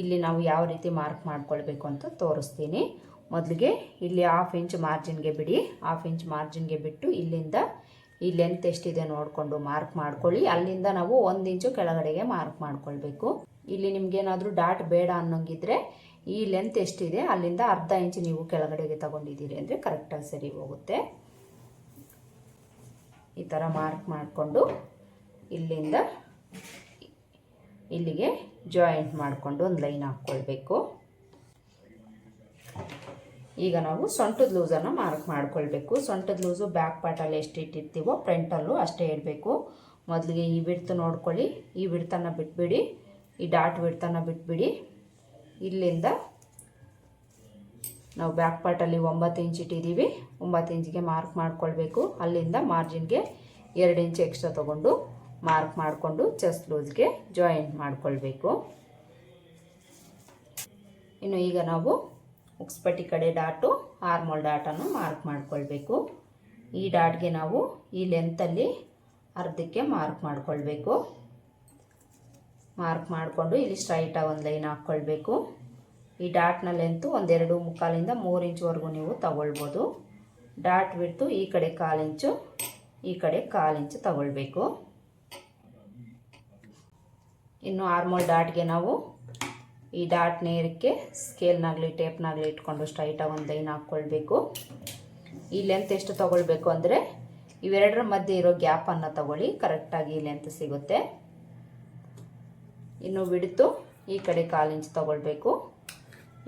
ಇಲ್ಲಿ ನಾವು ಯಾವ ರೀತಿ ಮಾರ್ಕ್ ಮಾಡ್ಕೊಳ್ಬೇಕು ಅಂತ ತೋರಿಸ್ತೀನಿ. ಮೊದಲಿಗೆ ಇಲ್ಲಿ 1/2 ಇಂಚ್ ಮಾರ್ಜಿನ್ಗೆ ಬಿಡಿ. 1/2 ಇಂಚ್ ಮಾರ್ಜಿನ್ಗೆ ಬಿಟ್ಟು ಇಲ್ಲಿಂದ ಈ ಲೆಂತ್ ಎಷ್ಟಿದೆ ನೋಡಿಕೊಂಡು ಮಾರ್ಕ್ ಮಾಡ್ಕೊಳ್ಳಿ. ಅಲ್ಲಿಂದ ನಾವು 1 ಇಂಚು ಕೆಳಗಡೆಗೆ ಮಾರ್ಕ್ ಮಾಡ್ಕೊಳ್ಬೇಕು. ಇಲ್ಲಿ ನಿಮ್ಗೇನಾದರೂ ಡಾಟ್ ಬೇಡ ಅನ್ನೋಂಗಿದ್ರೆ ಈ ಲೆಂತ್ ಎಷ್ಟಿದೆ ಅಲ್ಲಿಂದ 1/2 ಇಂಚ್ ನೀವು ಕೆಳಗಡೆಗೆ ತಗೊಂಡಿದ್ದೀರಿ ಅಂದರೆ ಕರೆಕ್ಟಾಗಿ ಸರಿ ಹೋಗುತ್ತೆ. ಈ ಥರ ಮಾರ್ಕ್ ಮಾಡಿಕೊಂಡು ಇಲ್ಲಿಂದ ಇಲ್ಲಿಗೆ ಜಾಯಿಂಟ್ ಮಾಡಿಕೊಂಡು ಒಂದು ಲೈನ್ ಹಾಕ್ಕೊಳ್ಬೇಕು. ಈಗ ನಾವು ಸೊಂಟದ ಲೂಸನ್ನು ಮಾರ್ಕ್ ಮಾಡ್ಕೊಳ್ಬೇಕು. ಸೊಂಟದ ಲೂಸು ಬ್ಯಾಕ್ ಪಾರ್ಟಲ್ಲಿ ಎಷ್ಟು ಇಟ್ಟಿರ್ತೀವೋ ಫ್ರಂಟಲ್ಲೂ ಅಷ್ಟೇ ಇಡಬೇಕು. ಮೊದಲಿಗೆ ಈ ಬಿಡ್ತು ನೋಡ್ಕೊಳ್ಳಿ. ಈ ಬಿಡ್ತನ್ನು ಬಿಟ್ಬಿಡಿ, ಈ ಡಾಟ್ ಬಿಡ್ತನ್ನು ಬಿಟ್ಬಿಡಿ. ಇಲ್ಲಿಂದ ನಾವು ಬ್ಯಾಕ್ ಪಾರ್ಟಲ್ಲಿ 9 ಇಂಚ್ ಇಟ್ಟಿದ್ದೀವಿ. 9 ಇಂಚಿಗೆ ಮಾರ್ಕ್ ಮಾಡ್ಕೊಳ್ಬೇಕು. ಅಲ್ಲಿಂದ ಮಾರ್ಜಿನ್ಗೆ 2 ಇಂಚ್ ಎಕ್ಸ್ಟ್ರಾ ತೊಗೊಂಡು ಮಾರ್ಕ್ ಮಾಡಿಕೊಂಡು ಚೆಸ್ಟ್ ಲೂಸ್ಗೆ ಜಾಯಿಂಟ್ ಮಾಡ್ಕೊಳ್ಬೇಕು. ಇನ್ನು ಈಗ ನಾವು ಉಕ್ಸ್ಪಟ್ಟಿ ಕಡೆ ಡಾಟು ಆರ್ಮೋಲ್ ಡಾಟನ್ನು ಮಾರ್ಕ್ ಮಾಡ್ಕೊಳ್ಬೇಕು. ಈ ಡಾಟ್ಗೆ ನಾವು ಈ ಲೆಂತಲ್ಲಿ ಅರ್ಧಕ್ಕೆ ಮಾರ್ಕ್ ಮಾಡ್ಕೊಳ್ಬೇಕು. ಮಾರ್ಕ್ ಮಾಡಿಕೊಂಡು ಇಲ್ಲಿ ಸ್ಟ್ರೈಟಾಗಿ ಒಂದು ಲೈನ್ ಹಾಕ್ಕೊಳ್ಬೇಕು. ಈ ಡಾಟ್ನ ಲೆಂತು 2.25 ಇಂದ 3 ಇಂಚ್ವರೆಗೂ ನೀವು ತಗೊಳ್ಬೋದು. ಡಾಟ್ ಬಿಟ್ಟು ಈ ಕಡೆ 1/4 ಇಂಚು, ಈ ಕಡೆ 1/4 ಇಂಚು ತಗೊಳ್ಬೇಕು. ಇನ್ನು ಆರ್ಮೋಲ್ ಡಾಟ್ಗೆ ನಾವು ಈ ಡಾಟ್ ನೇರಕ್ಕೆ ಸ್ಕೇಲ್ನಾಗಲಿ ಟೇಪ್ನಾಗಲಿ ಇಟ್ಕೊಂಡು ಸ್ಟ್ರೈಟಾಗಿ ಒಂದು ಲೈನ್ ಹಾಕ್ಕೊಳ್ಬೇಕು. ಈ ಲೆಂತ್ ಎಷ್ಟು ತಗೊಳ್ಬೇಕು ಅಂದರೆ ಇವೆರಡರ ಮಧ್ಯೆ ಇರೋ ಗ್ಯಾಪನ್ನು ತಗೊಳ್ಳಿ, ಕರೆಕ್ಟಾಗಿ ಈ ಲೆಂತ್ ಸಿಗುತ್ತೆ. ಇನ್ನು ಬಿಡ್ತು ಈ ಕಡೆ 1/4 ಇಂಚ್ ತಗೊಳ್ಬೇಕು.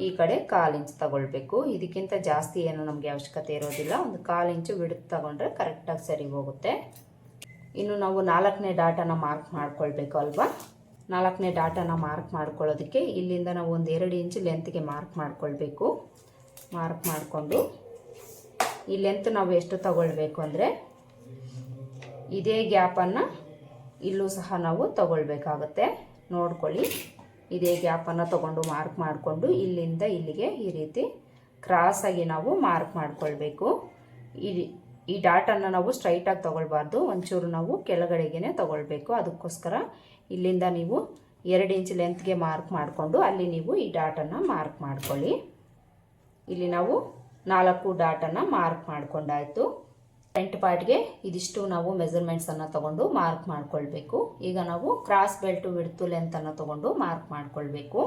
ಈ ಕಡೆ 1/4 ಇಂಚ್ ತಗೊಳ್ಬೇಕು. ಇದಕ್ಕಿಂತ ಜಾಸ್ತಿ ಏನು ನಮಗೆ ಅವಶ್ಯಕತೆ ಇರೋದಿಲ್ಲ. ಒಂದು 1/4 ಇಂಚು ಬಿಡುತ್ತೆ ತಗೊಂಡ್ರೆ ಕರೆಕ್ಟಾಗಿ ಸರಿ ಹೋಗುತ್ತೆ. ಇನ್ನು ನಾವು 4ನೇ ಡಾಟನ್ನು ಮಾರ್ಕ್ ಮಾಡ್ಕೊಳ್ಬೇಕು ಅಲ್ವಾ. 4ನೇ ಡಾಟನ್ನು ಮಾರ್ಕ್ ಮಾಡ್ಕೊಳ್ಳೋದಕ್ಕೆ ಇಲ್ಲಿಂದ ನಾವು ಒಂದು 2 ಇಂಚ್ ಲೆಂತ್ಗೆ ಮಾರ್ಕ್ ಮಾಡ್ಕೊಳ್ಬೇಕು. ಮಾರ್ಕ್ ಮಾಡಿಕೊಂಡು ಈ ಲೆಂತ್ ನಾವು ಎಷ್ಟು ತಗೊಳ್ಬೇಕು ಅಂದರೆ ಇದೇ ಗ್ಯಾಪನ್ನು ಇಲ್ಲೂ ಸಹ ನಾವು ತಗೊಳ್ಬೇಕಾಗತ್ತೆ. ನೋಡ್ಕೊಳ್ಳಿ, ಇದೇ ಗ್ಯಾಪನ್ನು ತಗೊಂಡು ಮಾರ್ಕ್ ಮಾಡಿಕೊಂಡು ಇಲ್ಲಿಂದ ಇಲ್ಲಿಗೆ ಈ ರೀತಿ ಕ್ರಾಸಾಗಿ ನಾವು ಮಾರ್ಕ್ ಮಾಡ್ಕೊಳ್ಬೇಕು. ಈ ಡಾಟನ್ನು ನಾವು ಸ್ಟ್ರೈಟಾಗಿ ತೊಗೊಳ್ಬಾರ್ದು, ಒಂಚೂರು ನಾವು ಕೆಳಗಡೆಗೆ ತಗೊಳ್ಬೇಕು. ಅದಕ್ಕೋಸ್ಕರ ಇಲ್ಲಿಂದ ನೀವು 2 ಇಂಚ್ ಲೆಂತ್ಗೆ ಮಾರ್ಕ್ ಮಾಡಿಕೊಂಡು ಅಲ್ಲಿ ನೀವು ಈ ಡಾಟನ್ನು ಮಾರ್ಕ್ ಮಾಡ್ಕೊಳ್ಳಿ. ಇಲ್ಲಿ ನಾವು 4 ಡಾಟನ್ನು ಮಾರ್ಕ್ ಮಾಡ್ಕೊಂಡಾಯಿತು. ಫ್ರಂಟ್ ಪಾರ್ಟ್ಗೆ ಇದಿಷ್ಟು ನಾವು ಮೆಜರ್ಮೆಂಟ್ಸನ್ನು ತಗೊಂಡು ಮಾರ್ಕ್ ಮಾಡ್ಕೊಳ್ಬೇಕು. ಈಗ ನಾವು ಕ್ರಾಸ್ ಬೆಲ್ಟು ವಿಡ್ತು ಲೆಂತನ್ನು ತಗೊಂಡು ಮಾರ್ಕ್ ಮಾಡ್ಕೊಳ್ಬೇಕು.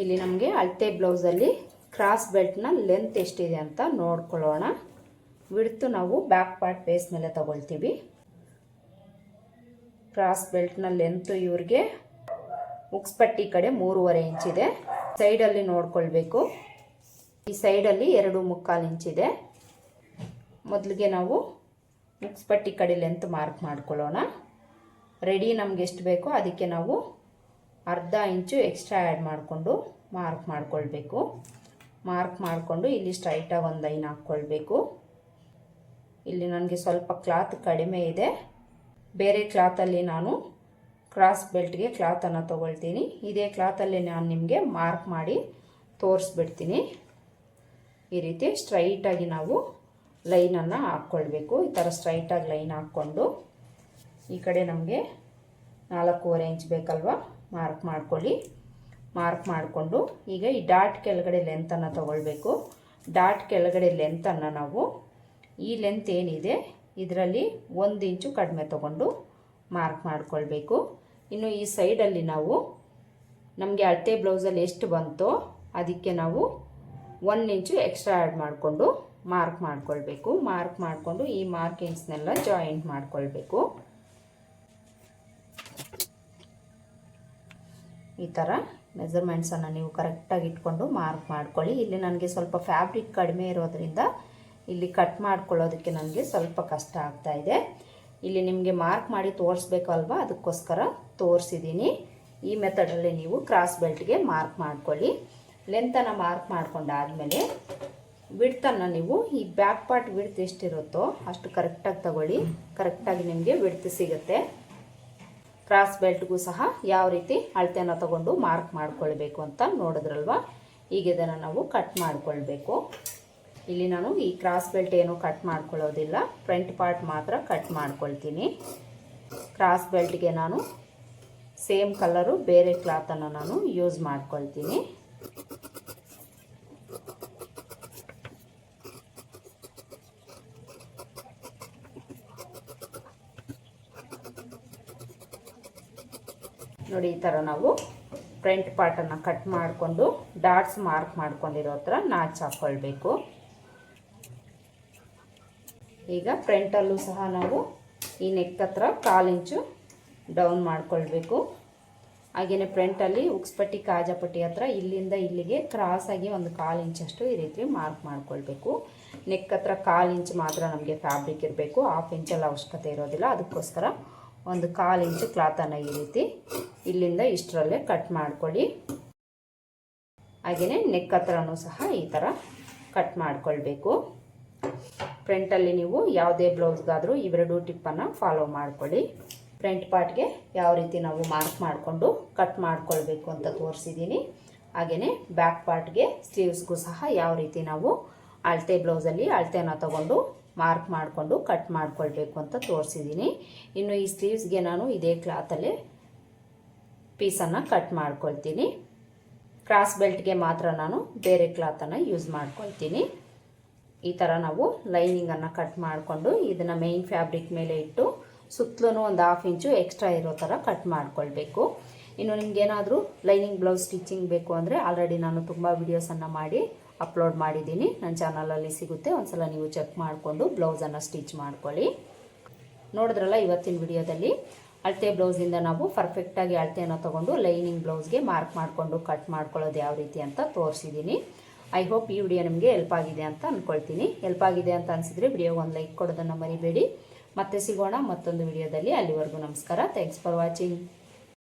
ಇಲ್ಲಿ ನಮಗೆ ಅಳತೆ ಬ್ಲೌಸಲ್ಲಿ ಕ್ರಾಸ್ ಬೆಲ್ಟ್ನ ಲೆಂತ್ ಎಷ್ಟಿದೆ ಅಂತ ನೋಡ್ಕೊಳ್ಳೋಣ. ವಿಡ್ತು ನಾವು ಬ್ಯಾಕ್ ಪಾರ್ಟ್ ಬೇಸ್ ಮೇಲೆ ತಗೊಳ್ತೀವಿ. ಕ್ರಾಸ್ ಬೆಲ್ಟ್ನ ಲೆಂತು ಇವ್ರಿಗೆ ಉಕ್ಸ್ಪಟ್ಟಿ ಕಡೆ 3.5 ಇಂಚ್ ಇದೆ. ಸೈಡಲ್ಲಿ ನೋಡ್ಕೊಳ್ಬೇಕು. ಈ ಸೈಡಲ್ಲಿ 2.75 ಇಂಚ್ ಇದೆ. ಮೊದಲಿಗೆ ನಾವು ಉಕ್ಸ್ಪಟ್ಟಿ ಕಡೆ ಲೆಂತ್ ಮಾರ್ಕ್ ಮಾಡ್ಕೊಳ್ಳೋಣ. ರೆಡಿ ನಮ್ಗೆ ಎಷ್ಟು ಬೇಕೋ ಅದಕ್ಕೆ ನಾವು 1/2 ಇಂಚು ಎಕ್ಸ್ಟ್ರಾ ಆ್ಯಡ್ ಮಾಡಿಕೊಂಡು ಮಾರ್ಕ್ ಮಾಡ್ಕೊಳ್ಬೇಕು. ಮಾರ್ಕ್ ಮಾಡಿಕೊಂಡು ಇಲ್ಲಿ ಸ್ಟ್ರೈಟಾಗಿ ಒಂದು ಲೈನ್ ಹಾಕ್ಕೊಳ್ಬೇಕು. ಇಲ್ಲಿ ನನಗೆ ಸ್ವಲ್ಪ ಕ್ಲಾತ್ ಕಡಿಮೆ ಇದೆ. ಬೇರೆ ಕ್ಲಾತಲ್ಲಿ ನಾನು ಕ್ರಾಸ್ ಬೆಲ್ಟ್ಗೆ ಕ್ಲಾತನ್ನು ತೊಗೊಳ್ತೀನಿ. ಇದೇ ಕ್ಲಾತಲ್ಲಿ ನಾನು ನಿಮಗೆ ಮಾರ್ಕ್ ಮಾಡಿ ತೋರಿಸ್ಬಿಡ್ತೀನಿ. ಈ ರೀತಿ ಸ್ಟ್ರೈಟಾಗಿ ನಾವು ಲೈನನ್ನು ಹಾಕ್ಕೊಳ್ಬೇಕು. ಈ ಥರ ಸ್ಟ್ರೈಟಾಗಿ ಲೈನ್ ಹಾಕ್ಕೊಂಡು ಈ ಕಡೆ ನಮಗೆ 4.25 ಇಂಚ್ ಬೇಕಲ್ವ, ಮಾರ್ಕ್ ಮಾಡ್ಕೊಳ್ಳಿ. ಮಾರ್ಕ್ ಮಾಡಿಕೊಂಡು ಈಗ ಈ ಡಾಟ್ ಕೆಳಗಡೆ ಲೆಂತನ್ನು ತಗೊಳ್ಬೇಕು. ಡಾಟ್ ಕೆಳಗಡೆ ಲೆಂತನ್ನು ನಾವು ಈ ಲೆಂತ್ ಏನಿದೆ ಇದರಲ್ಲಿ 1 ಇಂಚು ಕಡಿಮೆ ತಗೊಂಡು ಮಾರ್ಕ್ ಮಾಡ್ಕೊಳ್ಬೇಕು. ಇನ್ನು ಈ ಸೈಡಲ್ಲಿ ನಾವು ನಮಗೆ ಅಳತೆ ಬ್ಲೌಸಲ್ಲಿ ಎಷ್ಟು ಬಂತೋ ಅದಕ್ಕೆ ನಾವು 1 ಇಂಚು ಎಕ್ಸ್ಟ್ರಾ ಆ್ಯಡ್ ಮಾಡಿಕೊಂಡು ಮಾರ್ಕ್ ಮಾಡ್ಕೊಳ್ಬೇಕು. ಮಾರ್ಕ್ ಮಾಡಿಕೊಂಡು ಈ ಮಾರ್ಕಿಂಗ್ಸ್ನೆಲ್ಲ ಜಾಯಿಂಟ್ ಮಾಡ್ಕೊಳ್ಬೇಕು. ಈ ಥರ ಮೆಜರ್ಮೆಂಟ್ಸನ್ನು ನೀವು ಕರೆಕ್ಟಾಗಿ ಇಟ್ಕೊಂಡು ಮಾರ್ಕ್ ಮಾಡ್ಕೊಳ್ಳಿ. ಇಲ್ಲಿ ನನಗೆ ಸ್ವಲ್ಪ ಫ್ಯಾಬ್ರಿಕ್ ಕಡಿಮೆ ಇರೋದ್ರಿಂದ ಇಲ್ಲಿ ಕಟ್ ಮಾಡ್ಕೊಳ್ಳೋದಕ್ಕೆ ನನಗೆ ಸ್ವಲ್ಪ ಕಷ್ಟ ಆಗ್ತಾ ಇದೆ. ಇಲ್ಲಿ ನಿಮಗೆ ಮಾರ್ಕ್ ಮಾಡಿ ತೋರಿಸ್ಬೇಕು ಅಲ್ವಾ, ಅದಕ್ಕೋಸ್ಕರ ತೋರಿಸಿದ್ದೀನಿ. ಈ ಮೆಥಡಲ್ಲಿ ನೀವು ಕ್ರಾಸ್ ಬೆಲ್ಟ್ಗೆ ಮಾರ್ಕ್ ಮಾಡ್ಕೊಳ್ಳಿ. ಲೆಂತನ್ನು ಮಾರ್ಕ್ ಮಾಡ್ಕೊಂಡಾದಮೇಲೆ ವಿಡ್ತನ್ನು ನೀವು ಈ ಬ್ಯಾಕ್ ಪಾರ್ಟ್ ವಿಡ್ತ್ ಎಷ್ಟಿರುತ್ತೋ ಅಷ್ಟು ಕರೆಕ್ಟಾಗಿ ತಗೊಳ್ಳಿ. ಕರೆಕ್ಟಾಗಿ ನಿಮಗೆ ವಿಡ್ತ್ ಸಿಗುತ್ತೆ. ಕ್ರಾಸ್ ಬೆಲ್ಟ್ಗೂ ಸಹ ಯಾವ ರೀತಿ ಅಳತೆನ ತಗೊಂಡು ಮಾರ್ಕ್ ಮಾಡ್ಕೊಳ್ಬೇಕು ಅಂತ ನೋಡಿದ್ರಲ್ವ. ಈಗ ಇದನ್ನು ನಾವು ಕಟ್ ಮಾಡ್ಕೊಳ್ಬೇಕು. ಇಲ್ಲಿ ನಾನು ಈ ಕ್ರಾಸ್ ಬೆಲ್ಟ್ ಏನು ಕಟ್ ಮಾಡ್ಕೊಳ್ಳೋದಿಲ್ಲ, ಫ್ರಂಟ್ ಪಾರ್ಟ್ ಮಾತ್ರ ಕಟ್ ಮಾಡ್ಕೊಳ್ತೀನಿ. ಕ್ರಾಸ್ ಬೆಲ್ಟ್ಗೆ ನಾನು ಸೇಮ್ ಕಲರು ಬೇರೆ ಕ್ಲಾತನ್ನು ನಾನು ಯೂಸ್ ಮಾಡ್ಕೊಳ್ತೀನಿ. ನೋಡಿ, ಈ ಥರ ನಾವು ಫ್ರಂಟ್ ಪಾರ್ಟನ್ನು ಕಟ್ ಮಾಡಿಕೊಂಡು ಡಾಟ್ಸ್ ಮಾರ್ಕ್ ಮಾಡ್ಕೊಂಡಿರೋ ಹತ್ರ ನಾಚ್ ಹಾಕ್ಕೊಳ್ಬೇಕು. ಈಗ ಫ್ರಂಟಲ್ಲೂ ಸಹ ನಾವು ಈ ನೆಕ್ ಹತ್ರ 1/4 ಇಂಚು ಡೌನ್ ಮಾಡ್ಕೊಳ್ಬೇಕು. ಹಾಗೆಯೇ ಫ್ರಂಟಲ್ಲಿ ಉಕ್ಸ್ಪಟ್ಟಿ ಕಾಜಾಪಟ್ಟಿ ಹತ್ರ ಇಲ್ಲಿಂದ ಇಲ್ಲಿಗೆ ಕ್ರಾಸಾಗಿ ಒಂದು 1/4 ಇಂಚಷ್ಟು ಈ ರೀತಿ ಮಾರ್ಕ್ ಮಾಡ್ಕೊಳ್ಬೇಕು. ನೆಕ್ ಹತ್ರ 1/4 ಇಂಚ್ ಮಾತ್ರ ನಮಗೆ ಫ್ಯಾಬ್ರಿಕ್ ಇರಬೇಕು, 1/2 ಇಂಚೆಲ್ಲ ಅವಶ್ಯಕತೆ ಇರೋದಿಲ್ಲ. ಅದಕ್ಕೋಸ್ಕರ ಒಂದು 1/4 ಇಂಚು ಕ್ಲಾತನ್ನು ಈ ರೀತಿ ಇಲ್ಲಿಂದ ಇಷ್ಟರಲ್ಲೇ ಕಟ್ ಮಾಡ್ಕೊಳ್ಳಿ. ಹಾಗೆಯೇ ನೆಕ್ ಹತ್ರನೂ ಸಹ ಈ ಥರ ಕಟ್ ಮಾಡ್ಕೊಳ್ಬೇಕು. ಫ್ರಂಟಲ್ಲಿ ನೀವು ಯಾವುದೇ ಬ್ಲೌಸ್ಗಾದರೂ ಇವೆರಡು ಟಿಪ್ಪನ್ನು ಫಾಲೋ ಮಾಡ್ಕೊಳ್ಳಿ. ಫ್ರಂಟ್ ಪಾರ್ಟ್ಗೆ ಯಾವ ರೀತಿ ನಾವು ಮಾರ್ಕ್ ಮಾಡಿಕೊಂಡು ಕಟ್ ಮಾಡ್ಕೊಳ್ಬೇಕು ಅಂತ ತೋರಿಸಿದ್ದೀನಿ. ಹಾಗೆಯೇ ಬ್ಯಾಕ್ ಪಾರ್ಟ್ಗೆ ಸ್ಲೀವ್ಸ್ಗೂ ಸಹ ಯಾವ ರೀತಿ ನಾವು ಅಳತೆ ಬ್ಲೌಸಲ್ಲಿ ಅಳತೆನ ತಗೊಂಡು ಮಾರ್ಕ್ ಮಾಡಿಕೊಂಡು ಕಟ್ ಮಾಡ್ಕೊಳ್ಬೇಕು ಅಂತ ತೋರಿಸಿದ್ದೀನಿ. ಇನ್ನು ಈ ಸ್ಲೀವ್ಸ್ಗೆ ನಾನು ಇದೇ ಕ್ಲಾತಲ್ಲೇ ಪೀಸನ್ನು ಕಟ್ ಮಾಡ್ಕೊಳ್ತೀನಿ. ಕ್ರಾಸ್ ಬೆಲ್ಟ್ಗೆ ಮಾತ್ರ ನಾನು ಬೇರೆ ಕ್ಲಾತನ್ನು ಯೂಸ್ ಮಾಡ್ಕೊಳ್ತೀನಿ. ಈ ಥರ ನಾವು ಲೈನಿಂಗನ್ನು ಕಟ್ ಮಾಡಿಕೊಂಡು ಇದನ್ನು ಮೇಯ್ನ್ ಫ್ಯಾಬ್ರಿಕ್ ಮೇಲೆ ಇಟ್ಟು ಸುತ್ತಲೂ ಒಂದು 1/2 ಇಂಚು ಎಕ್ಸ್ಟ್ರಾ ಇರೋ ಥರ ಕಟ್ ಮಾಡ್ಕೊಳ್ಬೇಕು. ಇನ್ನು ನಿಮಗೇನಾದರೂ ಲೈನಿಂಗ್ ಬ್ಲೌಸ್ ಸ್ಟಿಚಿಂಗ್ ಬೇಕು ಅಂದರೆ ಆಲ್ರೆಡಿ ನಾನು ತುಂಬ ವಿಡಿಯೋಸನ್ನು ಮಾಡಿ ಅಪ್ಲೋಡ್ ಮಾಡಿದ್ದೀನಿ. ನನ್ನ ಚಾನಲಲ್ಲಿ ಸಿಗುತ್ತೆ, ಒಂದ್ಸಲ ನೀವು ಚೆಕ್ ಮಾಡಿಕೊಂಡು ಬ್ಲೌಸನ್ನು ಸ್ಟಿಚ್ ಮಾಡ್ಕೊಳ್ಳಿ. ನೋಡಿದ್ರಲ್ಲ, ಇವತ್ತಿನ ವಿಡಿಯೋದಲ್ಲಿ ಅಳತೆ ಬ್ಲೌಸಿಂದ ನಾವು ಪರ್ಫೆಕ್ಟಾಗಿ ಅಳತೆಯನ್ನು ತೊಗೊಂಡು ಲೈನಿಂಗ್ ಬ್ಲೌಸ್ಗೆ ಮಾರ್ಕ್ ಮಾಡಿಕೊಂಡು ಕಟ್ ಮಾಡ್ಕೊಳ್ಳೋದು ಯಾವ ರೀತಿ ಅಂತ ತೋರಿಸಿದ್ದೀನಿ. ಐ ಹೋಪ್ ಈ ವಿಡಿಯೋ ನಿಮಗೆ ಹೆಲ್ಪ್ ಆಗಿದೆ ಅಂತ ಅಂದ್ಕೊಳ್ತೀನಿ. ಹೆಲ್ಪ್ ಆಗಿದೆ ಅಂತ ಅನಿಸಿದ್ರೆ ವಿಡಿಯೋಗೆ ಒಂದು ಲೈಕ್ ಕೊಡೋದನ್ನು ಮರಿಬೇಡಿ. ಮತ್ತೆ ಸಿಗೋಣ ಮತ್ತೊಂದು ವಿಡಿಯೋದಲ್ಲಿ. ಅಲ್ಲಿವರೆಗೂ ನಮಸ್ಕಾರ. Thanks for watching.